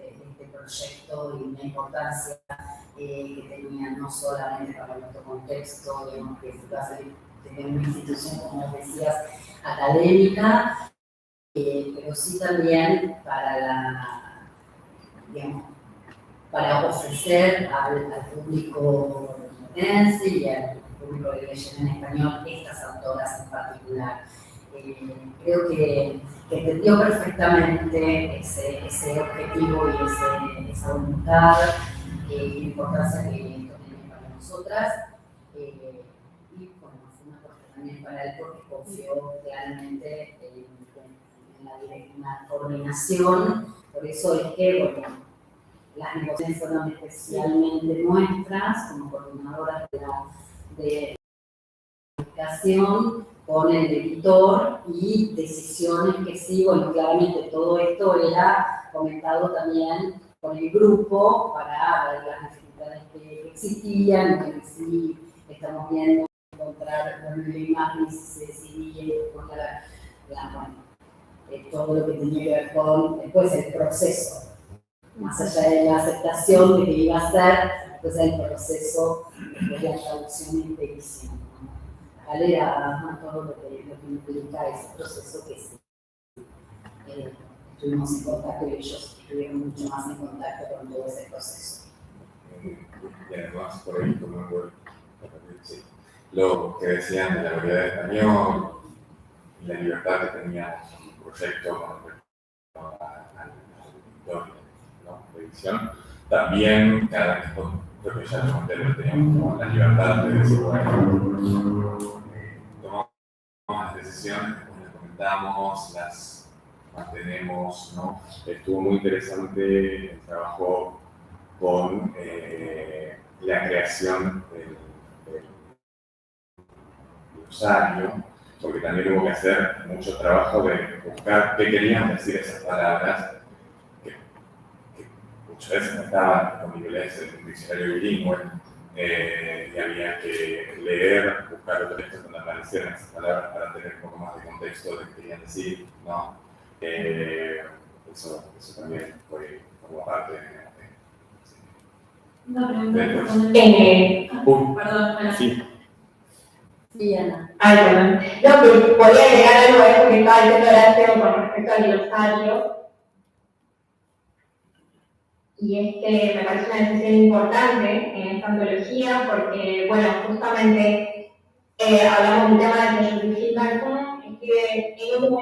este proyecto y la importancia que tenía no solamente para nuestro contexto, digamos, que se va a hacer desde una institución, como decías, académica, pero sí también para para ofrecer al público estadounidense y al público que lee en español estas autoras en particular. Creo que entendió perfectamente ese objetivo y esa voluntad y la importancia que esto tiene para nosotras. Y bueno, fue una cosa también para él porque confió realmente en la coordinación, por eso es que, bueno, las negociaciones fueron especialmente nuestras, como coordinadoras de comunicación, con el editor y decisiones que sí, bueno, claramente todo esto era comentado también con el grupo para ver las dificultades que existían, que sí estamos viendo encontrar una imagen y se decidía con todo lo que tenía que ver con después el proceso, más allá de la aceptación de que iba a ser, después el proceso de la traducción y expedición. Era todo lo que implica ese proceso que sí. Estuvimos en contacto y ellos estuvieron mucho más en contacto con todo ese proceso. Y además, por ahí, como sí, lo que decían de la variedad de español y la libertad que teníamos en el proyecto con respecto al editor, ¿no? De edición, también cada vez, creo que ya lo comenté, pero teníamos como la libertad de decir, bueno, tomamos las decisiones, las comentamos, las mantenemos, ¿no? Estuvo muy interesante el trabajo con la creación del glosario, porque también hubo que hacer mucho trabajo de buscar qué querían decir esas palabras, que muchas veces no estaban disponibles en un diccionario bilingüe, y había que leer, buscar otros textos donde aparecieran esas palabras para tener un poco más de contexto de qué querían decir, ¿no? Eso también formó parte de Una pregunta. Perdón, Ana. sí. Sí, Ana. Ay, perdón. No, pero podría agregar algo a eso que estaba diciendo Horacio con respecto al glosario. Y es que me parece una decisión importante en esta antología porque, bueno, justamente hablamos del tema de que Josephine Bacon escribe en un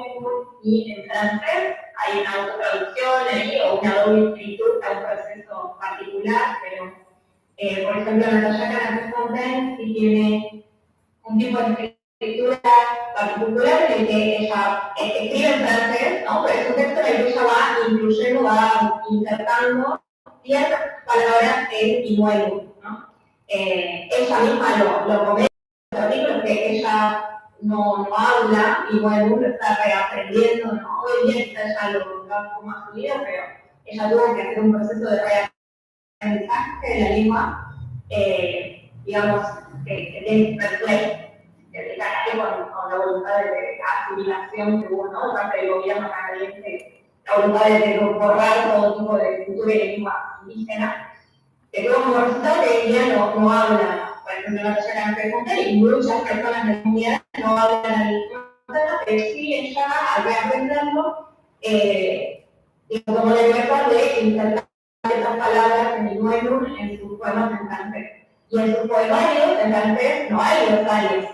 y en francés. Hay una autotraducción ahí o una doble escritura, un proceso particular, pero, por ejemplo, Natalia Canapé-Fontaine sí tiene un tipo de escritura particular en el que ella escribe en francés, ¿no? Pero es un texto en el que ella va incluyendo, va insertando ciertas palabras en Inuaitu, ¿no? Ella misma lo comenta en los artículos que ella no habla Inuaitu, lo está reaprendiendo, ¿no? Hoy día quizás ya lo da un poco más fluido, pero ella tuvo que hacer un proceso de reaprendizaje de la lengua, digamos, que tiene perplejo, con la voluntad de asimilación que hubo, ¿no? Parte del gobierno canadiense, la voluntad de borrar todo tipo de cultura y lengua indígena, que tuvo como resultado que hoy en día no hablan, por ejemplo, Natalia Canapé-Fontaine y muchas personas de la comunidad no hablan el idioma, pero sí ella, al reaprenderlo, tomó la libertad de insertar estas palabras en Inuaitu en sus poemas en francés. Y en sus poemarios en francés no hay glosarios.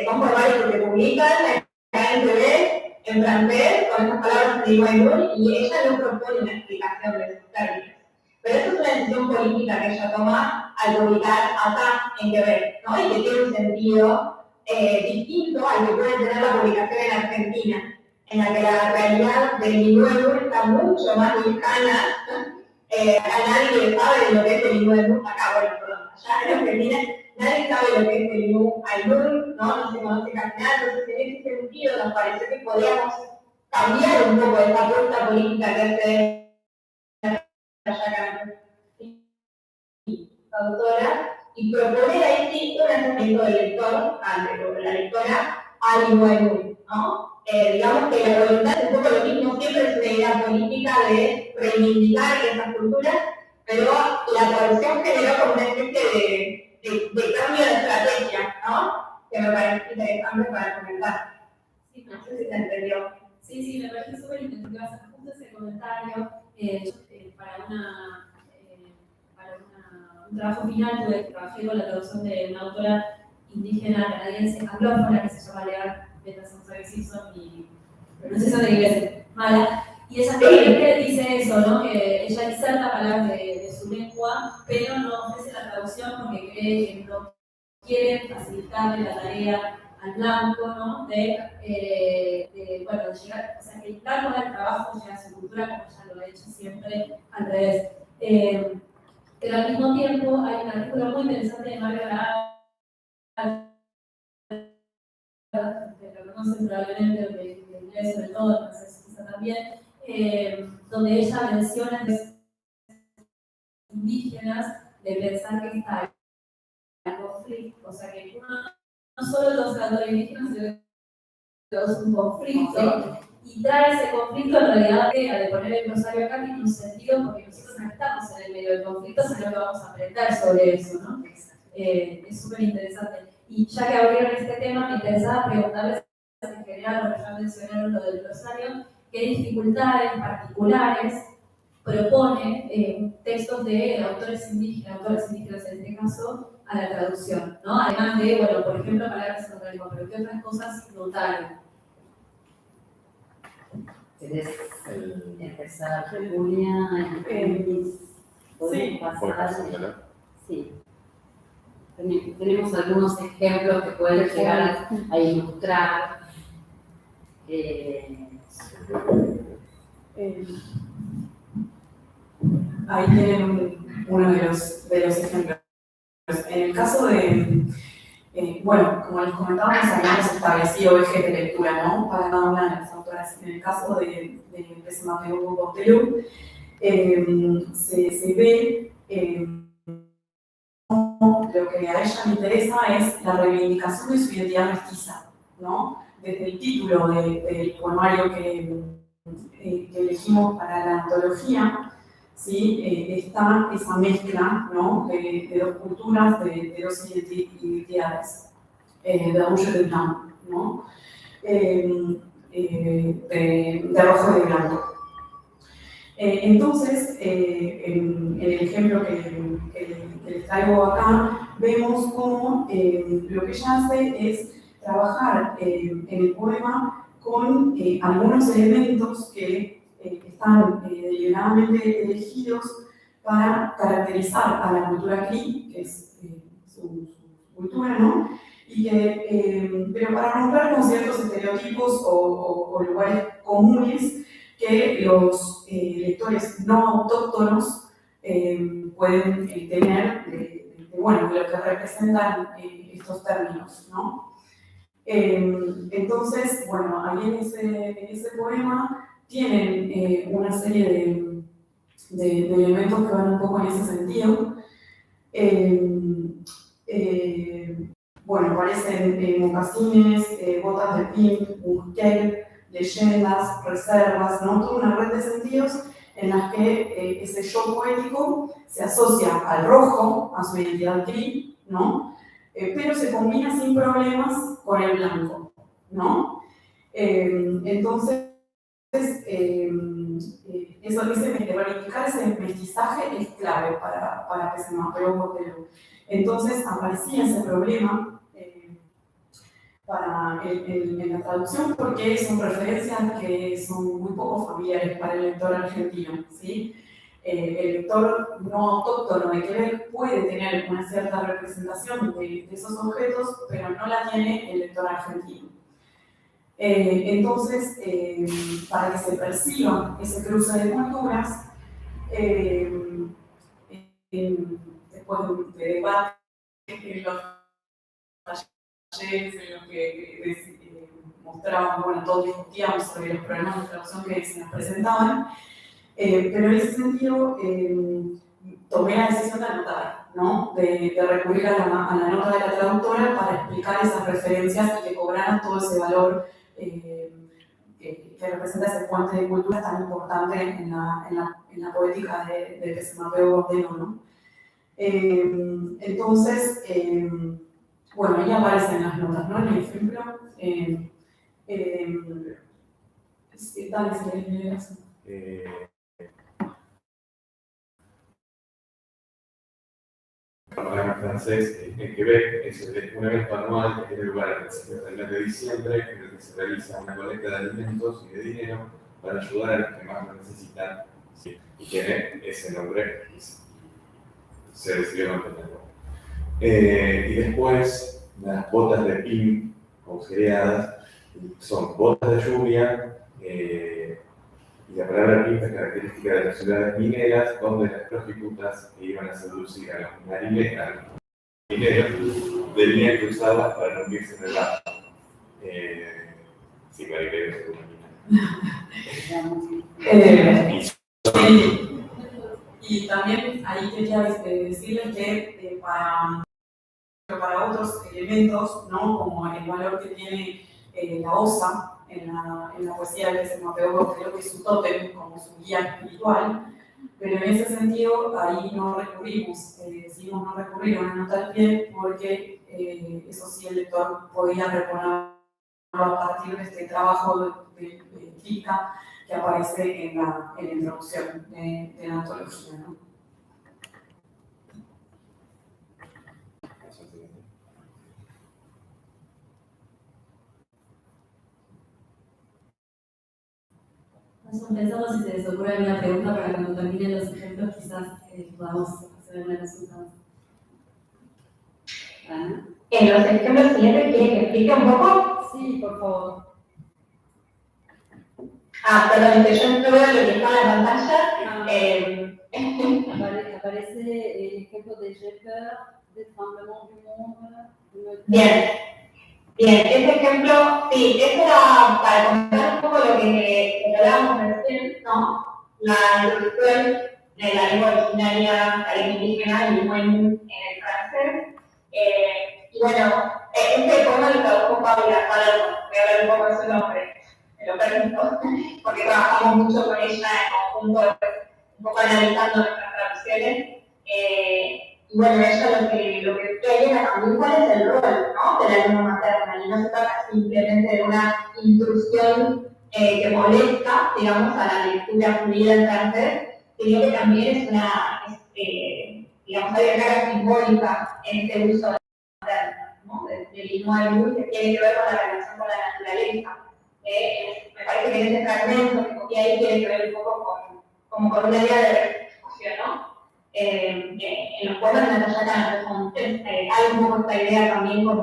Son poemarios que se publican en TV, en francés, con esas palabras de Inuaitu, y ella no propone una explicación de sus términos. Pero eso es una decisión política que ella toma al publicar acá en Quebec, ¿no? Y que tiene un sentido distinto al que puede tener la publicación en Argentina, en la que la realidad del Inuaitu está mucho más lejana. A nadie le sabe lo que es el Inuaitu acá, bueno, perdón, allá en Argentina nadie sabe lo que es el Inuaitu, no se conoce casi nada, entonces en ese sentido nos pareció que podíamos cambiar un poco esa apuesta política que hace la autora y proponer ahí sí un acercamiento del lector, de la lectora, al Inuaitu, ¿no? Digamos que la voluntad es un poco lo mismo, siempre es una idea política de reivindicar esas culturas, pero la traducción generó como una especie de cambio de estrategia, ¿no? Que me parece interesante para comentar. Sí, No sé si se entendió. Sí, me parece súper interesante hacer justo ese comentario. Para un trabajo final trabajé con la traducción de una autora indígena canadiense anglófona que se llama Leah Simpson y pronunciación de inglés mala. Y ella dice eso, ¿no? Que ella inserta palabras de su lengua, pero no ofrece la traducción porque cree que no quiere facilitarle la tarea al blanco, ¿no? Bueno, de llegar, o sea, que el blanco del trabajo llega a su cultura como ya lo ha hecho siempre al revés. Pero al mismo tiempo hay un artículo muy interesante de Mario Grau, que lo conocen probablemente, de inglés sobre todo, entonces quizá también, donde ella menciona indígenas de pensar que está el conflicto, o sea que uno no solo los creadores indígenas, sino que es un conflicto, y trae ese conflicto en realidad de poner el glosario acá tiene un sentido porque nosotros no estamos en el medio del conflicto, sino que vamos a aprender sobre eso, ¿no? Es súper interesante. Y ya que abrieron este tema, me interesaba preguntarles en general, porque ya mencionaron lo del glosario, qué dificultades particulares propone textos de autores indígenas en este caso, a la traducción, ¿no? Además de, bueno, por ejemplo, palabras en otra lengua, pero ¿qué otras cosas notaron? ¿Querés empezar, Julia? Sí. Pasar? Sí. Tenemos algunos ejemplos que pueden llegar a ilustrar. Ahí tienen uno de los ejemplos. En el caso de, bueno, como les comentábamos, habíamos establecido ejes de lectura, ¿no? Para cada una de las autoras. En el caso de Mateo Bouteillou, se ve lo que a ella le interesa es la reivindicación de su identidad mestiza, ¿no? Desde el título del poemario que elegimos para la antología, ¿sí? Está esa mezcla, ¿no? de dos culturas, de dos identidades, de rouge de blanc, ¿no? De rojo y de blanco. Entonces, en el ejemplo que les traigo acá, vemos cómo lo que ella hace es trabajar en el poema con algunos elementos que están deliberadamente elegidos para caracterizar a la cultura cri, que es su cultura, ¿no? Y que, pero para romper con ciertos estereotipos o lugares comunes que los lectores no autóctonos pueden tener de lo que representan estos términos, ¿no? Entonces, bueno, ahí en ese poema tienen una serie de elementos que van un poco en ese sentido. Bueno, aparecen mocasines, botas de pin, un gel, leyendas, reservas, ¿no? Toda una red de sentidos en las que ese yo poético se asocia al rojo, a su identidad cri, ¿no? Pero se combina sin problemas con el blanco, ¿no? Entonces, eso dice, verificar ese mestizaje es clave para que se mapee un modelo. Entonces aparecía ese problema en la traducción porque son referencias que son muy poco familiares para el lector argentino, ¿sí? El lector no autóctono de Quebec puede tener una cierta representación de esos objetos, pero no la tiene el lector argentino. Entonces, para que se perciba ese cruce de culturas, después de debate en los talleres en los que mostrábamos, bueno, todos discutíamos sobre los problemas de traducción que se nos presentaban, pero en ese sentido tomé la decisión de anotar, ¿no? De recurrir a la nota de la traductora para explicar esas referencias y que cobraran todo ese valor que representa ese puente de cultura tan importante en la poética de Mateo Bordeno, ¿no? Entonces, bueno, ahí aparecen las notas, ¿no? En el ejemplo, dale, si querés leer eso. En francés, en Quebec, es un evento anual que tiene lugar el mes de diciembre, en el que se realiza una colecta de alimentos y de dinero para ayudar a los que más lo necesitan, ¿sí? Y tiene ese nombre y se decidió mantenerlo. Y después, las botas de pin agujereadas, son botas de lluvia, y la palabra pinta es característica de las ciudades mineras, donde las prostitutas que iban a seducir a los marineros tenían que usarlas para no hundirse en el agua. Sí, marineros y también ahí quería decirles que para otros elementos, ¿no? Como el valor que tiene la osa en la poesía del Desemapeogo, creo que es su tótem, como su guía espiritual, pero en ese sentido ahí no recurrimos, decidimos no recurrir a una nota al pie porque eso sí el lector podía reponerlo a partir de este trabajo de crítica que aparece en la introducción de la antología, ¿no? Pensamos si se les ocurre alguna pregunta para cuando terminen los ejemplos, quizás podamos hacer una consulta. Ana. En los ejemplos siguientes, ¿quieren que explique un poco? Sí, por favor. Perdón, que yo no veo lo que está en la pantalla. Aparece el ejemplo de Jepper, de Tremblement du Monde. Bien, ese ejemplo, sí, eso era para comentar un poco lo que hablábamos recién, ¿no? La introducción de la lengua originaria, la lengua indígena y muy en el francés. Y bueno, este poema lo tradujo Paula Palermo, voy a hablar un poco de su nombre, me lo permito, porque trabajamos mucho con ella en conjunto, un poco analizando nuestras traducciones. Y bueno, ella lo que quería también cuál es el rol, ¿no?, de la lengua materna, y no se trata simplemente de una intrusión que molesta, digamos, a la lectura fluida en francés, sino que también es una, digamos, hay una carga simbólica en este uso de la materna, ¿no?, del inualu, que tiene que ver con la relación con la naturaleza. Me parece que en este fragmento que cogí ahí tiene que ver un poco con una idea de restitución, ¿no? En los poemas de Natalia hay un poco esta idea también como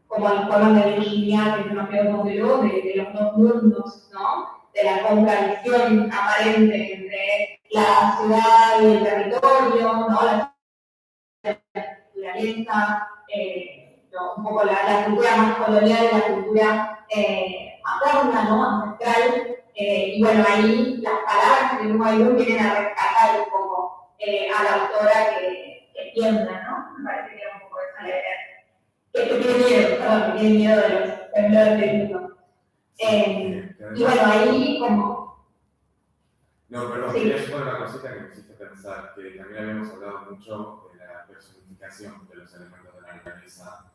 los poemas de Virginia, que nos quedó de los dos mundos, ¿no? De la contradicción aparente entre la ciudad y el territorio, ¿no? La naturaleza, un poco la cultura más colonial, la cultura materna, ¿no?, ancestral. Y bueno, ahí las palabras de Huayú vienen a rescatar un poco a la autora que tiembla, ¿no? Me parece que era un poco esa la idea. Que tiene miedo de los temblores del mundo. Y bueno, ahí como... No, perdón, sí. quería sumar una cosita que me hiciste pensar, que también habíamos hablado mucho de la personificación de los elementos de la naturaleza,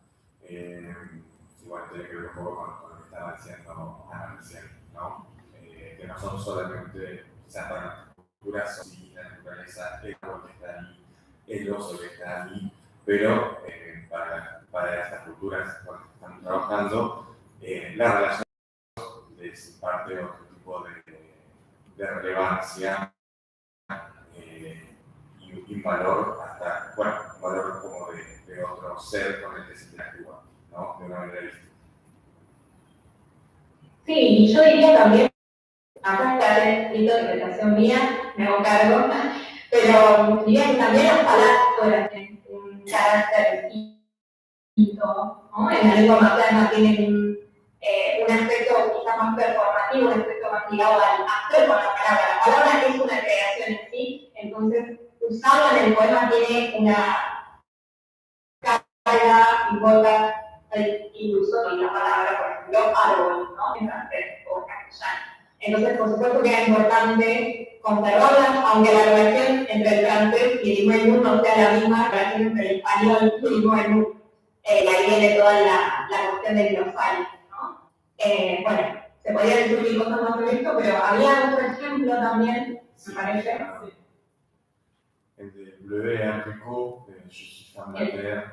y bueno, tiene que ver un poco con lo que estaba diciendo Ana recién, ¿no? Que no son solamente, quizás para las culturas, sí, la naturaleza, el agua que está ahí, el oso que está ahí, pero para estas culturas con las que estamos trabajando, la relación es parte de otro tipo de relevancia y un valor hasta, bueno, un valor como de otro ser con el que se interactúa, ¿no? De una manera distinta. Sí, y yo diría también, acá está el escrito de interpretación mía, me hago cargo, pero diría que también las palabras tienen un carácter distinto, ¿no? En la lengua materna tienen un aspecto quizás más performativo, un aspecto más ligado al hacer con la palabra. La palabra es una creación en sí, entonces usarla en el poema tiene una carga simbólica, incluso en la palabra, por ejemplo, árbol, ¿no?, en francés o castellano. Entonces, por supuesto que era importante conservarlas, aunque la relación entre el francés y el inuit no sea la misma relación entre el español y el inuit. Ahí viene toda la cuestión del glosario, ¿no? Bueno, se podía discutir cosas más sobre esto, pero había otro ejemplo también, me parece. El de Bleuet et Enrico, je suis femme de la terre,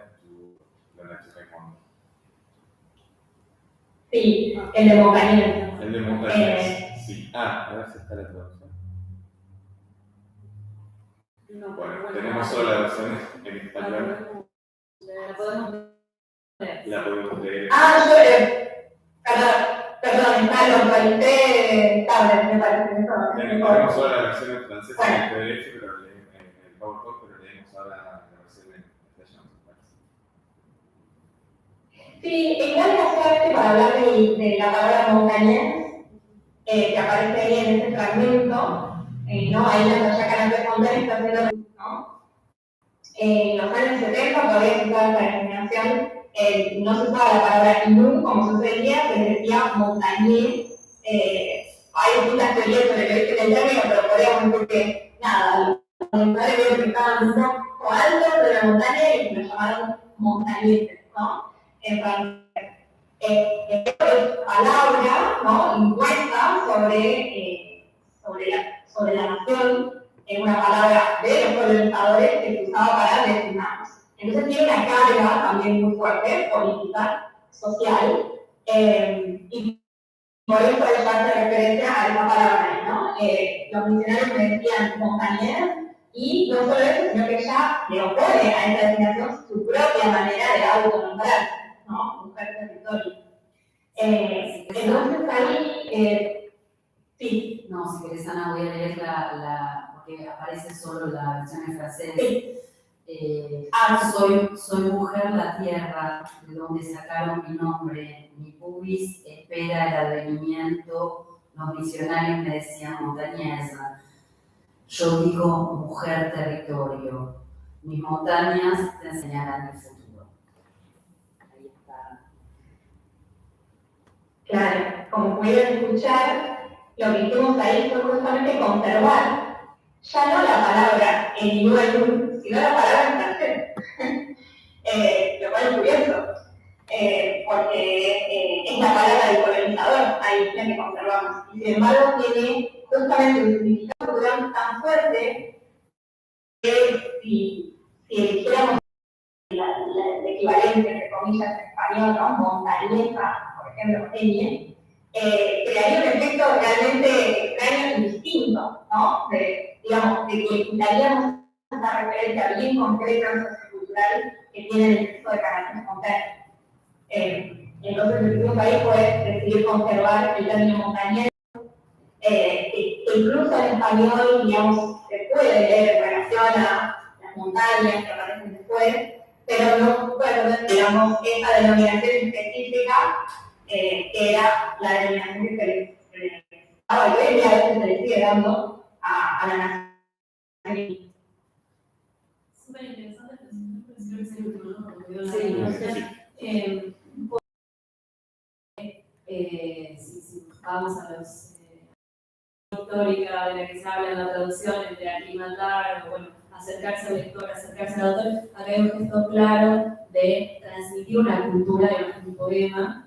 de la nature monde. Sí, el de Montañés. El de Montañés, sí. A ver si está la traducción. No, bueno, tenemos solo la versión en español. La podemos La podemos leer. Perdón, está, lo actualicé tarde, me parece. Tenemos ahora la versión en francés en el PDF, pero en el PowerPoint, pero leemos ahora la versión en castellano. Sí, igual que para hablar de la palabra montañés, que aparece ahí en este fragmento, ¿no? Ahí la Natalia Canal-Fontaine está haciendo, ¿no? En los años 70 todavía se usaba esta denominación, no se usaba la palabra inú, como se usa hoy día, se decía montañés. Hay distintas teorías sobre el origen del término, pero podríamos decir que, nada, los montañeses vieron que estaban un poco altos de la montaña y lo llamaron montañeses, ¿no? En francés. Palabra, ¿no? Impuesta sobre la nación, en una palabra de los colonizadores que se usaba para designarnos. Entonces tiene una carga también muy fuerte, política, social, y por eso es hace referencia a esa palabra, ¿no? Los misionarios me decían montañeras, y no solo eso, sino que ya le opone a esa designación su propia manera de autonombrarse, ¿no? Mujer territorio. Entonces ahí, sí. No, si querés, Ana, voy a leer porque aparece solo la versión en francés. Sí. Soy mujer la tierra, de donde sacaron mi nombre, mi pubis espera el advenimiento, los misionarios me decían montañesa, yo digo mujer territorio, mis montañas te enseñarán el futuro. Ahí está. Claro, como pudieron escuchar, lo que hicimos ahí fue justamente conservar ya no la palabra en inútil, sino la palabra en francés. Lo cual es curioso, porque es la palabra del colonizador, ahí es la que conservamos. Y sin embargo tiene justamente un significado cultural tan fuerte que si eligiéramos el equivalente, entre comillas, en español, ¿no? Montañesa, por ejemplo, crearía un efecto realmente extraño y distinto, ¿no? Digamos, de que quitaríamos esa referencia bien concreta sociocultural que tiene el texto de Canal-Fontaine. Entonces, el segundo país puede decidir conservar el término montañés, que incluso en español, digamos, se puede leer en relación a las montañas que aparecen después, pero no puede, digamos, esa denominación específica, que era la denominación que se le daba y hoy a veces se le sigue dando a la nación. Súper interesante, si vamos a los histórica de la que se habla en la traducción entre aclimatar, o bueno, acercarse al lector, acercarse al autor, acá hay un gesto claro de transmitir una cultura de un poema,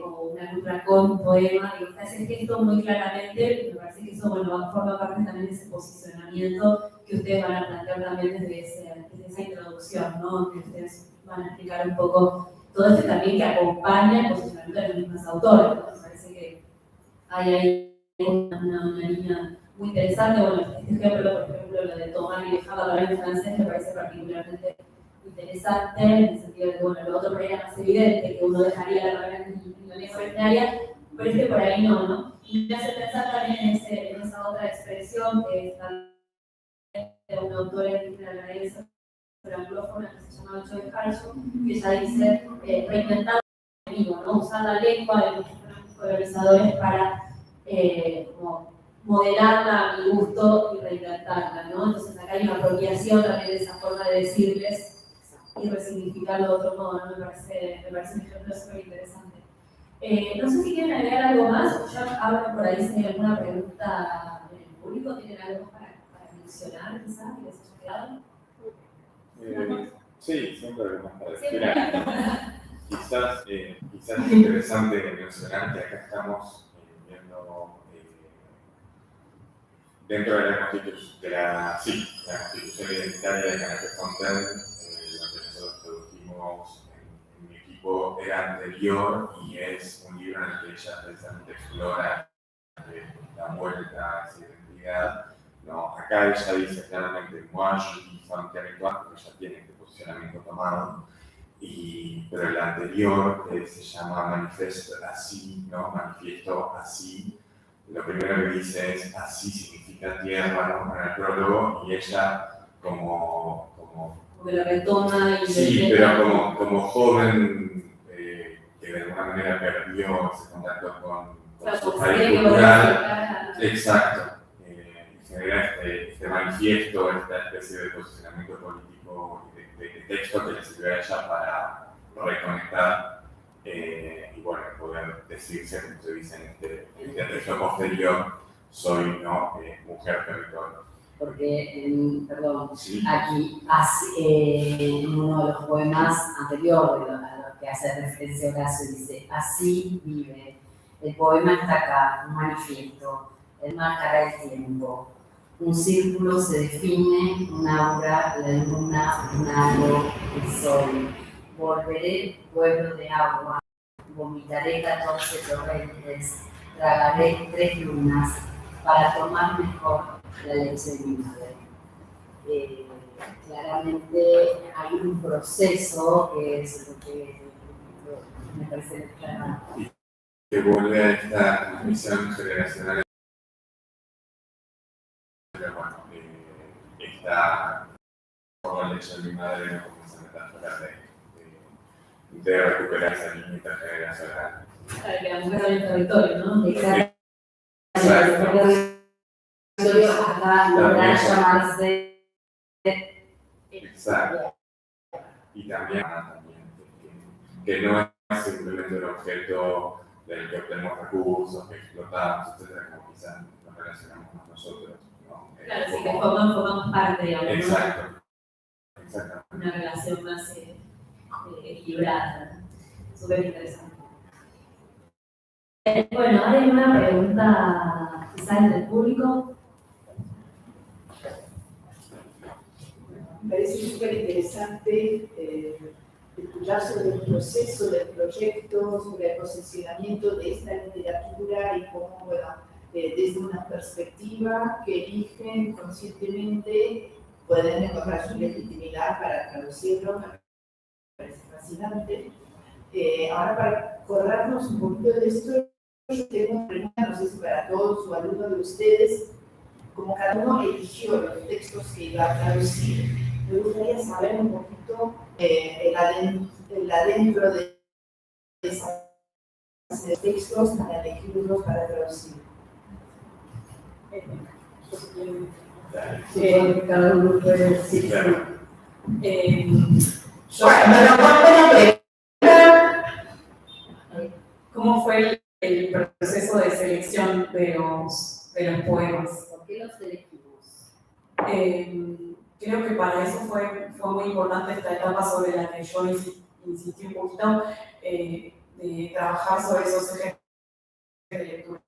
o una cultura con un poema, y está ese gesto muy claramente, y me parece que eso bueno, forma parte también de ese posicionamiento que ustedes van a plantear también desde esa introducción, ¿no? Que ustedes van a explicar un poco todo esto también que acompaña el posicionamiento de los mismos autores, ¿no? Me parece que hay ahí una línea muy interesante. Bueno, este ejemplo, por ejemplo, lo de tomar y dejar la palabra en francés me parece particularmente interesante, en el sentido de que, bueno, lo otro por ahí era más evidente, que uno dejaría la palabra en la lengua originaria, pero es que por ahí no, ¿no? Y me hace pensar también en esa otra expresión que es de un autor indígena canadiense, anglófona, que se llama Joy Harrison, que ya dice reinventar el enemigo, ¿no? Usar la lengua de los colonizadores para como modelarla a mi gusto y reinventarla, ¿no? Entonces acá hay una apropiación también de esa forma de decirles y resignificarlo de otro modo, ¿no? Me parece un ejemplo súper interesante. No sé si quieren agregar algo más, o ya abro por ahí si hay alguna pregunta del público, ¿tienen algo más para mencionar quizás que les haya quedado? Sí, siempre hay algo más para decir. Quizás es interesante mencionar que acá estamos dentro de la Constitución Identitaria de Canal-Fontaine, donde nosotros producimos en mi equipo, era anterior y es un libro en el que ella precisamente explora la vuelta a esa identidad. No, acá ella dice claramente moi je dis femme territoire, porque ella tiene este posicionamiento tomado. pero el anterior, que se llama Manifesto Así, ¿no? Manifiesto Así, lo primero que dice es así significa tierra, ¿no? En el prólogo, y ella como Porque lo retoma y sí, pero como joven que de alguna manera perdió ese contacto con su país cultural. Exacto. Y genera este manifiesto, esta especie de posicionamiento político de texto que le sirve a ella para reconectar y bueno, poder decirse, como se dice en este texto posterior, soy mujer territorio. Porque, perdón, Sí. aquí en uno de los poemas anteriores a lo que hace referencia Horacio dice, así vive. El poema está acá, un manifiesto, él marcará el tiempo. Un círculo se define, un aura, la luna, un halo, el sol. Volveré pueblo de agua, vomitaré 14 torrentes, tragaré 3 lunas, para tomar mejor la leche de mi madre. Claramente hay un proceso que es lo que me parece claro. Que vuelve a esta transmisión generacional. Pero bueno, esta por el hecho de mi madre no como esa metáfora de recuperar esa línea intergeneracional. Para que la mujer hable el territorio, ¿no? Exacto. Hasta lograr llamarse. Exacto. Y también que no es simplemente un objeto del que obtenemos recursos, que explotamos, etcétera, como quizás nos relacionamos con nosotros, ¿no? Claro, sí, que formamos parte, digamos, exacto. ¿no? Exactamente. Una relación más equilibrada, súper interesante. Bueno, hay una pregunta quizás del público. Me parece súper interesante escuchar sobre el proceso del proyecto, sobre el posicionamiento de esta literatura y cómo, bueno, desde una perspectiva que eligen conscientemente, pueden encontrar su legitimidad para traducirlo. Me parece fascinante. Ahora, para corrernos un poquito de esto, yo tengo una pregunta, no sé si para todos o alguno de ustedes, como cada uno eligió los textos que iba a traducir, me gustaría saber un poquito el adentro de esos textos para elegirlos para traducir. Cada uno puede decir. Claro. ¿Cómo fue el proceso de selección de los poemas? ¿Por qué los elegimos? Creo que para eso fue muy importante esta etapa sobre la que yo insistí un poquito, de trabajar sobre esos ejes de lectura.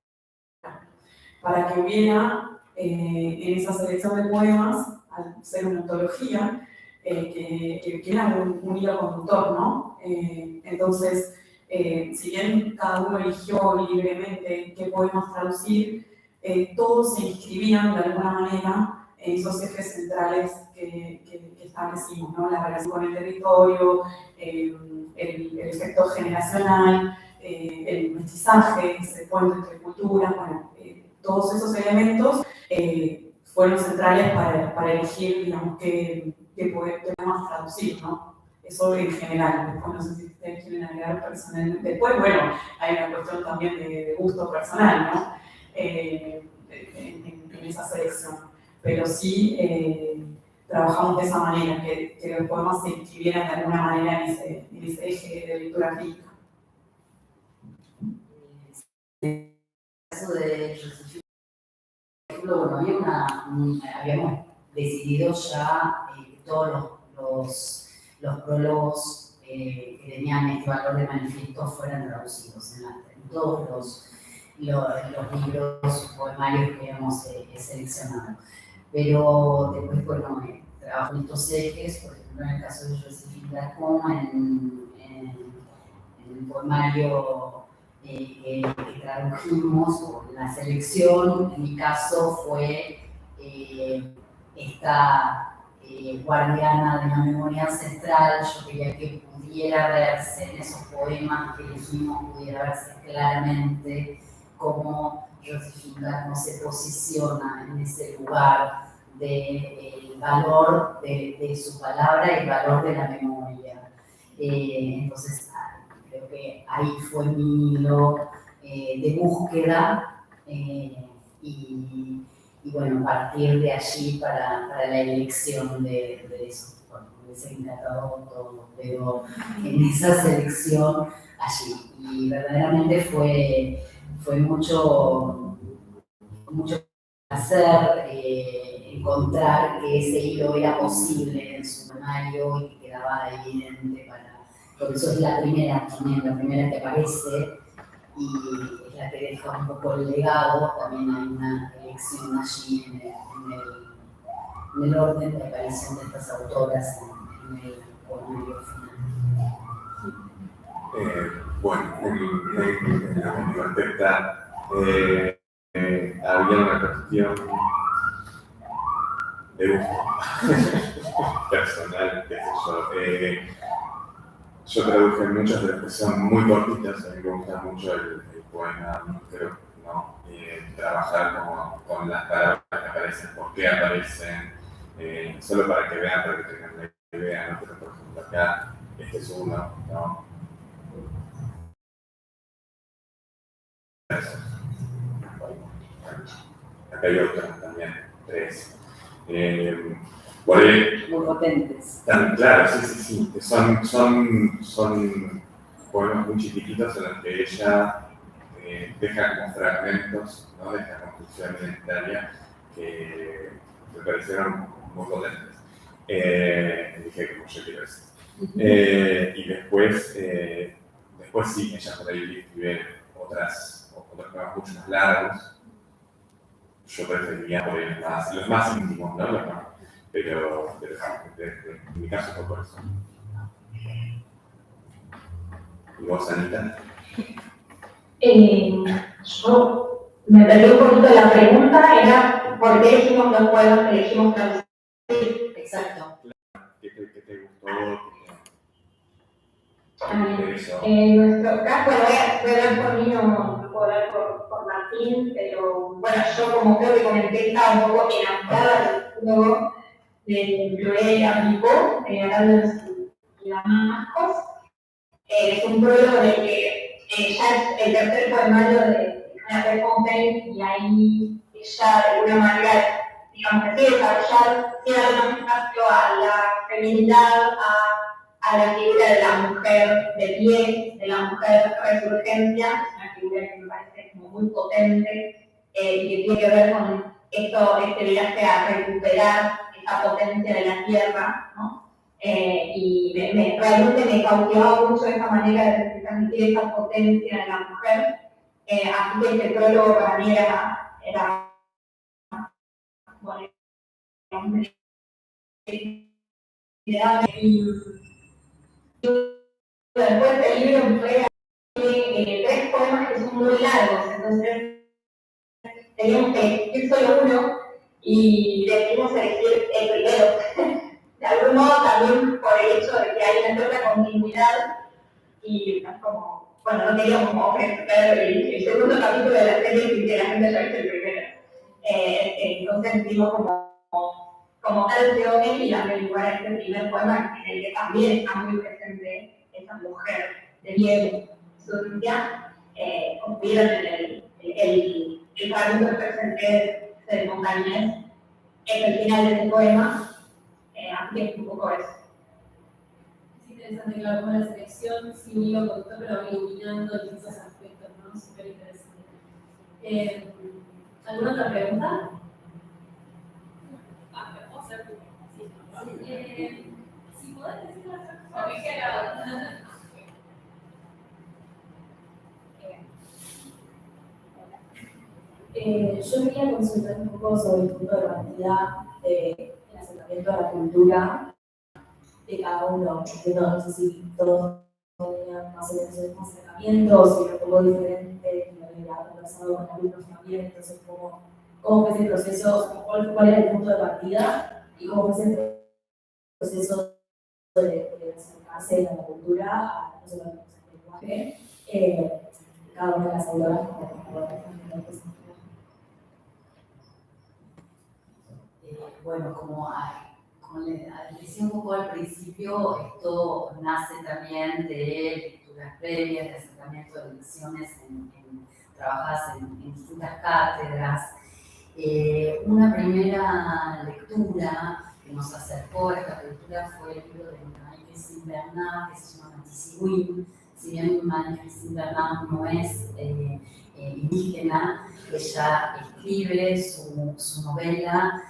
Para que hubiera en esa selección de poemas, al ser una antología, que era un hilo conductor, ¿no? Entonces, si bien cada uno eligió libremente qué poemas traducir, todos se inscribían de alguna manera en esos ejes centrales que establecimos, ¿no? La relación con el territorio, el efecto generacional, el mestizaje, ese puente entre culturas, bueno, todos esos elementos fueron centrales para elegir, digamos, qué poemas traducir, ¿no? Eso en general. Después no sé si ustedes quieren agregar personalmente. Después, bueno, hay una cuestión también de gusto personal, ¿no? En esa selección. Pero sí trabajamos de esa manera, que los poemas se inscribieran de alguna manera en ese eje de lectura crítica. En el caso de Josefina, bueno, habíamos decidido ya todos los prólogos que tenían este valor de manifiesto fueran traducidos en todos los libros poemarios que hemos seleccionado. Pero después, bueno, trabajo en estos ejes, por ejemplo, en el caso de Josefina, como en el poemario que tradujimos, o la selección, en mi caso, fue esta guardiana de la memoria ancestral, yo quería que pudiera verse en esos poemas que elegimos, pudiera verse claramente cómo Josefina no se posiciona en ese lugar del valor de su palabra y el valor de la memoria. Entonces, creo que ahí fue mi hilo de búsqueda y bueno, partir de allí para la elección de eso. Bueno, hubiese encantado todo, pero en esa selección allí. Y verdaderamente fue mucho placer encontrar que ese hilo era posible en su poemario y que quedaba evidente porque eso es la primera que aparece y es la que deja un poco el legado. También hay una elección allí en el orden de aparición de estas autoras en el poemario final. Bueno, en lo que me respecta, había una cuestión de gusto personal, qué sé yo. Yo traduje muchas de las que son muy cortitas, a mí me gusta mucho el poema, creo, ¿no? Trabajar con las palabras que aparecen, por qué aparecen, solo para que vean, para que tengan la idea, ¿no? Pero por ejemplo acá, este es uno, ¿no? Acá hay otros también, 3. Por ahí, Muy potentes. claro, sí. Son poemas muy chiquititos en los que ella deja como fragmentos, ¿no? De esta construcción identitaria que me parecieron muy potentes. Dije como yo quiero decir. Y después sí, ella por ahí escribe otros poemas mucho más largos. Yo preferiría por ahí los más íntimos, ¿no? Pero en mi caso fue por eso. ¿Y vos, Anita? Yo me perdí un poquito la pregunta, era ¿por qué elegimos los poemas que elegimos traducir? Exacto. ¿Qué te gustó? En nuestro caso, voy a hablar por mí, no puedo hablar por Martín, pero bueno, yo como creo que comenté, estaba un poco enamorada del juego de Chloé Aplicó, hablando de su Damascos. Es un prólogo en el que ya es el tercer poemario de Hannah Fontaine y ahí ella de alguna manera, digamos, que sigue desarrollar, sigue dando más espacio a la feminidad, a la figura de la mujer de pie, de la mujer resurgencia, una figura que me parece como muy potente y que tiene que ver con este viaje a recuperar esa potencia de la tierra, ¿no? Y realmente me cautivaba mucho esa manera de transmitir esa potencia de la mujer, así que este prólogo para mí era bueno, y después el libro entrega 3 poemas que son muy largos, entonces teníamos que elegir solo uno y decidimos elegir el primero. De algún modo también por el hecho de que hay una cierta continuidad y como, bueno, no queríamos como ofrecer el segundo capítulo de la serie sin que la gente haya visto el primero. Entonces decidimos como tal de y darle lugar a este primer poema en el que también está muy presente esa mujer de piel sucia, confían en el fragmento que presenté de Montañés, es el final de este poema, así que es un poco eso. Es interesante, claro, como la selección sin un hilo conductor, pero iluminando distintos aspectos, ¿no? Súper interesante. ¿Alguna otra pregunta? ¿Puedo hacer tú? Sí. Si podés decir la pregunta. Yo quería consultar un poco sobre el punto de partida del acercamiento a la cultura de cada uno. No sé si todos tenían más o menos el mismo acercamiento, o si era un poco diferente, lo había conversado con alumnos también, entonces cómo fue ese proceso, cuál era el punto de partida y cómo fue ese proceso de acercarse de la cultura, no solamente al lenguaje, cada una de las autoras Bueno, como les decía un poco al principio, esto nace también de lecturas previas, de acercamiento de lecciones trabajadas en distintas cátedras. Una primera lectura que nos acercó a esta cultura fue el libro de Marie-Christine Bernard, que se llama Matisiguin. Si bien Marie-Christine Bernard no es indígena, ella escribe su novela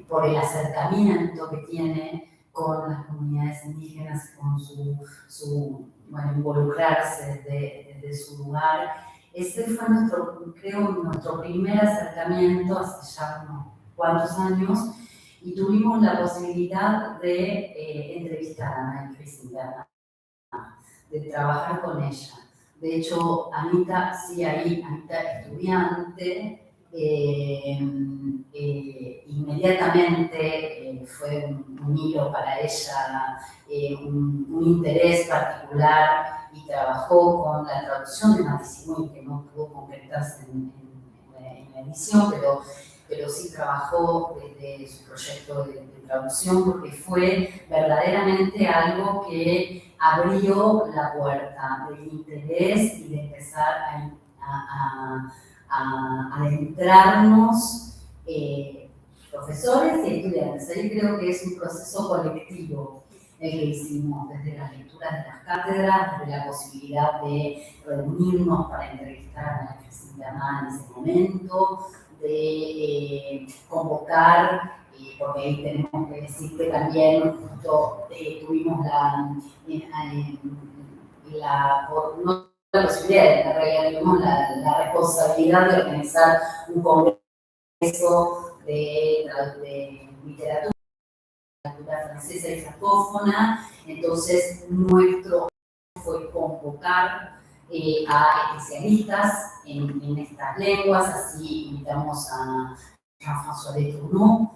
por el acercamiento que tiene con las comunidades indígenas, con bueno, involucrarse desde su lugar. Ese fue nuestro primer acercamiento hace ya unos cuantos años, y tuvimos la posibilidad de entrevistar a Marie-Christine Bernard, de trabajar con ella. De hecho, Anita estudiante, inmediatamente fue un hilo para ella, un interés particular, y trabajó con la traducción de Matisiguin, que no pudo concretarse en la edición, pero sí trabajó desde su proyecto de traducción, porque fue verdaderamente algo que abrió la puerta del interés y de empezar a adentrarnos profesores y estudiantes. Ahí creo que es un proceso colectivo el que hicimos, desde las lecturas de las cátedras, desde la posibilidad de reunirnos para entrevistar a la Christine Bernard en ese momento, de convocar, porque ahí tenemos que decir que también justo tuvimos no la posibilidad, en realidad tuvimos la responsabilidad de organizar un congreso de literatura francesa y francófona. Entonces nuestro fue convocar a especialistas en estas lenguas. Así invitamos a Jean-François Letourneau,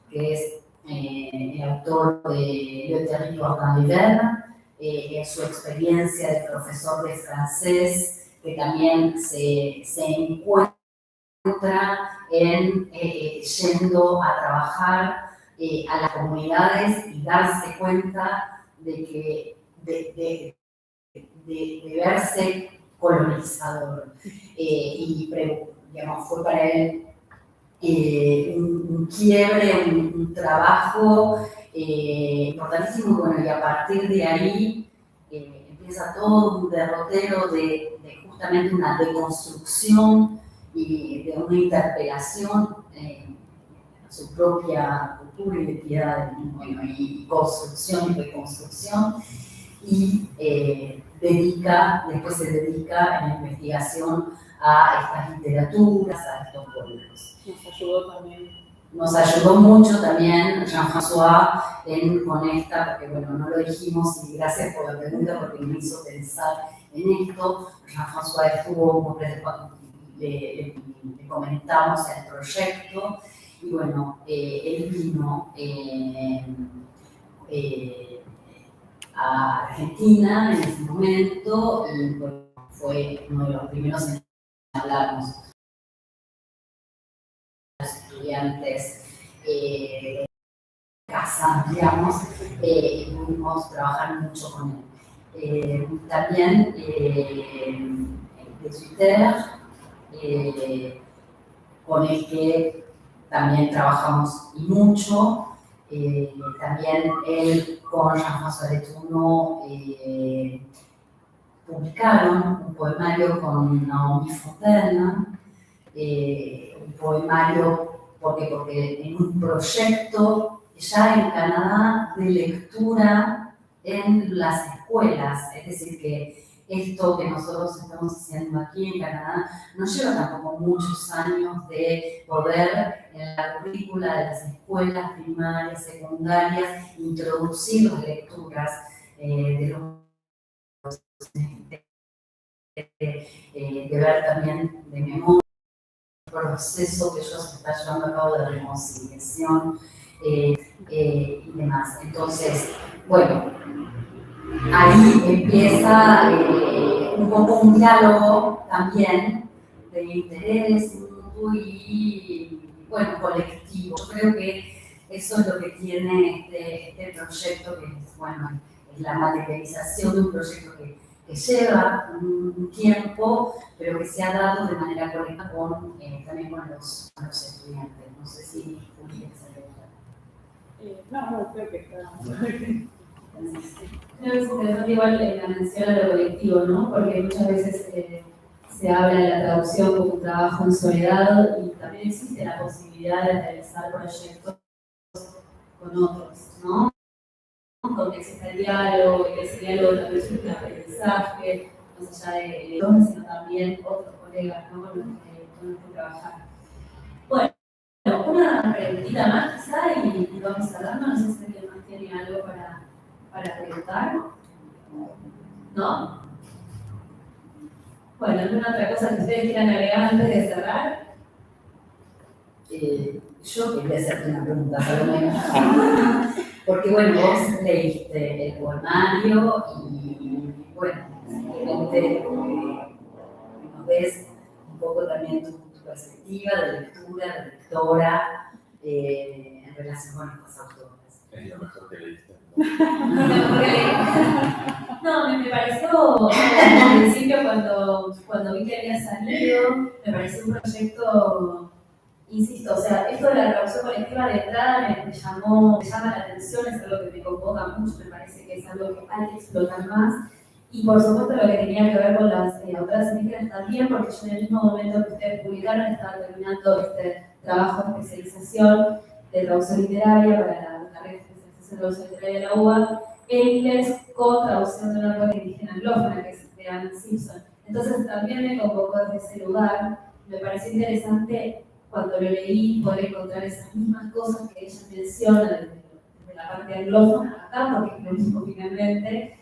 que es el autor de Le Territoire dans l'Hiver, su experiencia de profesor de francés, que también se encuentra yendo a trabajar a las comunidades y darse cuenta de que de verse colonizador. Y digamos, fue para él un quiebre, un trabajo importantísimo. Bueno, y a partir de ahí empieza todo un derrotero de justamente una deconstrucción y de una interpelación a su propia cultura, identidad, bueno, y construcción y reconstrucción. Y después se dedica en la investigación a estas literaturas, a estos pueblos. Nos ayudó mucho también Jean-François con esta, porque bueno, no lo dijimos, y gracias por la pregunta porque me hizo pensar en esto. Jean-François estuvo, le comentamos el proyecto, y bueno, él vino a Argentina en ese momento, y bueno, fue uno de los primeros en hablarnos a los estudiantes de casa, digamos, y pudimos trabajar mucho con él. También de Twitter, con el que también trabajamos y mucho. También él con Jean-François Letourneau publicaron un poemario con Naomi Fontaine, un poemario porque en un proyecto ya en Canadá de lectura en las escuelas, es decir que esto que nosotros estamos haciendo aquí en Canadá nos lleva tampoco muchos años de poder en la currícula de las escuelas primarias, secundarias, introducir las lecturas de ver también de memoria el proceso que ellos están llevando a cabo de reconciliación y demás. Entonces, bueno, ahí empieza un poco un diálogo también de interés mutuo y, bueno, colectivo. Yo creo que eso es lo que tiene este proyecto, que es, bueno, es la materialización de un proyecto que lleva un tiempo, pero que se ha dado de manera correcta también con los estudiantes. No sé si Julia se No, creo que está. Creo que es interesante igual la mención a lo colectivo, ¿no? Porque muchas veces se habla de la traducción como un trabajo en soledad y también existe la posibilidad de realizar proyectos con otros, ¿no? Donde existe el diálogo, y ese diálogo también es un aprendizaje, más allá de todos, sino también otros colegas, ¿no? Con los que trabajar. Bueno, una preguntita más quizá y vamos cerrando. No sé si alguien más tiene algo para preguntar. ¿No? Bueno, ¿alguna otra cosa que ustedes quieran agregar antes de cerrar? Yo quería hacerte una pregunta, Salomé. Porque, bueno, vos leíste el poemario y, bueno, simplemente nos ves un poco también tu perspectiva de lectura, de lectora, en relación con estas autoras. Es lo mejor que leíste. No, me pareció, al principio cuando vi que había salido, me pareció un proyecto, insisto, o sea, esto de la traducción colectiva de entrada me llama la atención, es algo que me convoca mucho, me parece que es algo que hay que explotar más. Y por supuesto lo que tenía que ver con las autoras indígenas también, porque yo en el mismo momento que ustedes publicaron estaba terminando este trabajo de especialización de traducción literaria para la carrera de especialización de traducción literaria de la UBA, en inglés con traducción de una poeta indígena anglófona, que es de Anne Simpson. Entonces también me convocó desde ese lugar, me pareció interesante cuando lo leí poder encontrar esas mismas cosas que ella menciona desde la parte anglófona acá, porque es lo mismo finalmente.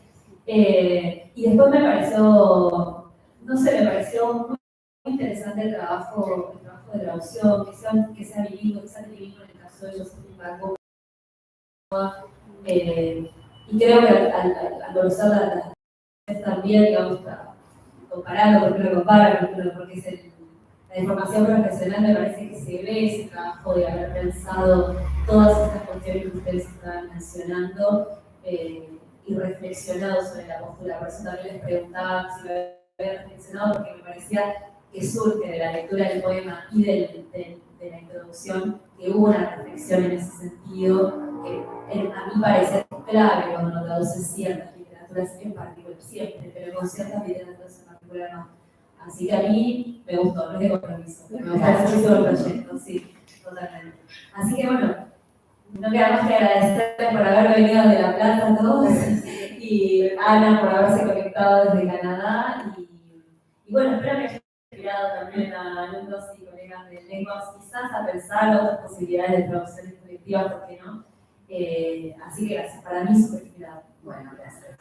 Y después me pareció, no sé, me pareció muy interesante el trabajo de traducción, que sea bilingüe, que sea trilingüe en el caso de Josephine Bacot. Y creo que al conocer también, digamos, comparando, porque lo comparo, porque es la información profesional, me parece que se ve ese trabajo de haber pensado todas estas cuestiones que ustedes estaban mencionando y reflexionado sobre la postura. Por eso también les preguntaba si lo había reflexionado, porque me parecía que surge de la lectura del poema y de la introducción que hubo una reflexión en ese sentido, que a mi parecer es clave cuando uno traduce ciertas literaturas en particular, siempre, pero con ciertas literaturas en particular no. Así que a mí me gustó, no es de compromiso, me gustó muchísimo el proyecto, sí, totalmente. Así que bueno, no queda más que agradecerles por haber venido de La Plata a todos y Ana por haberse conectado desde Canadá y bueno, espero que haya inspirado también a alumnos y colegas de lenguas quizás a pensar otras posibilidades de traducciones colectivas, ¿por qué no? Así que gracias, para mí súper inspirado. Bueno, gracias.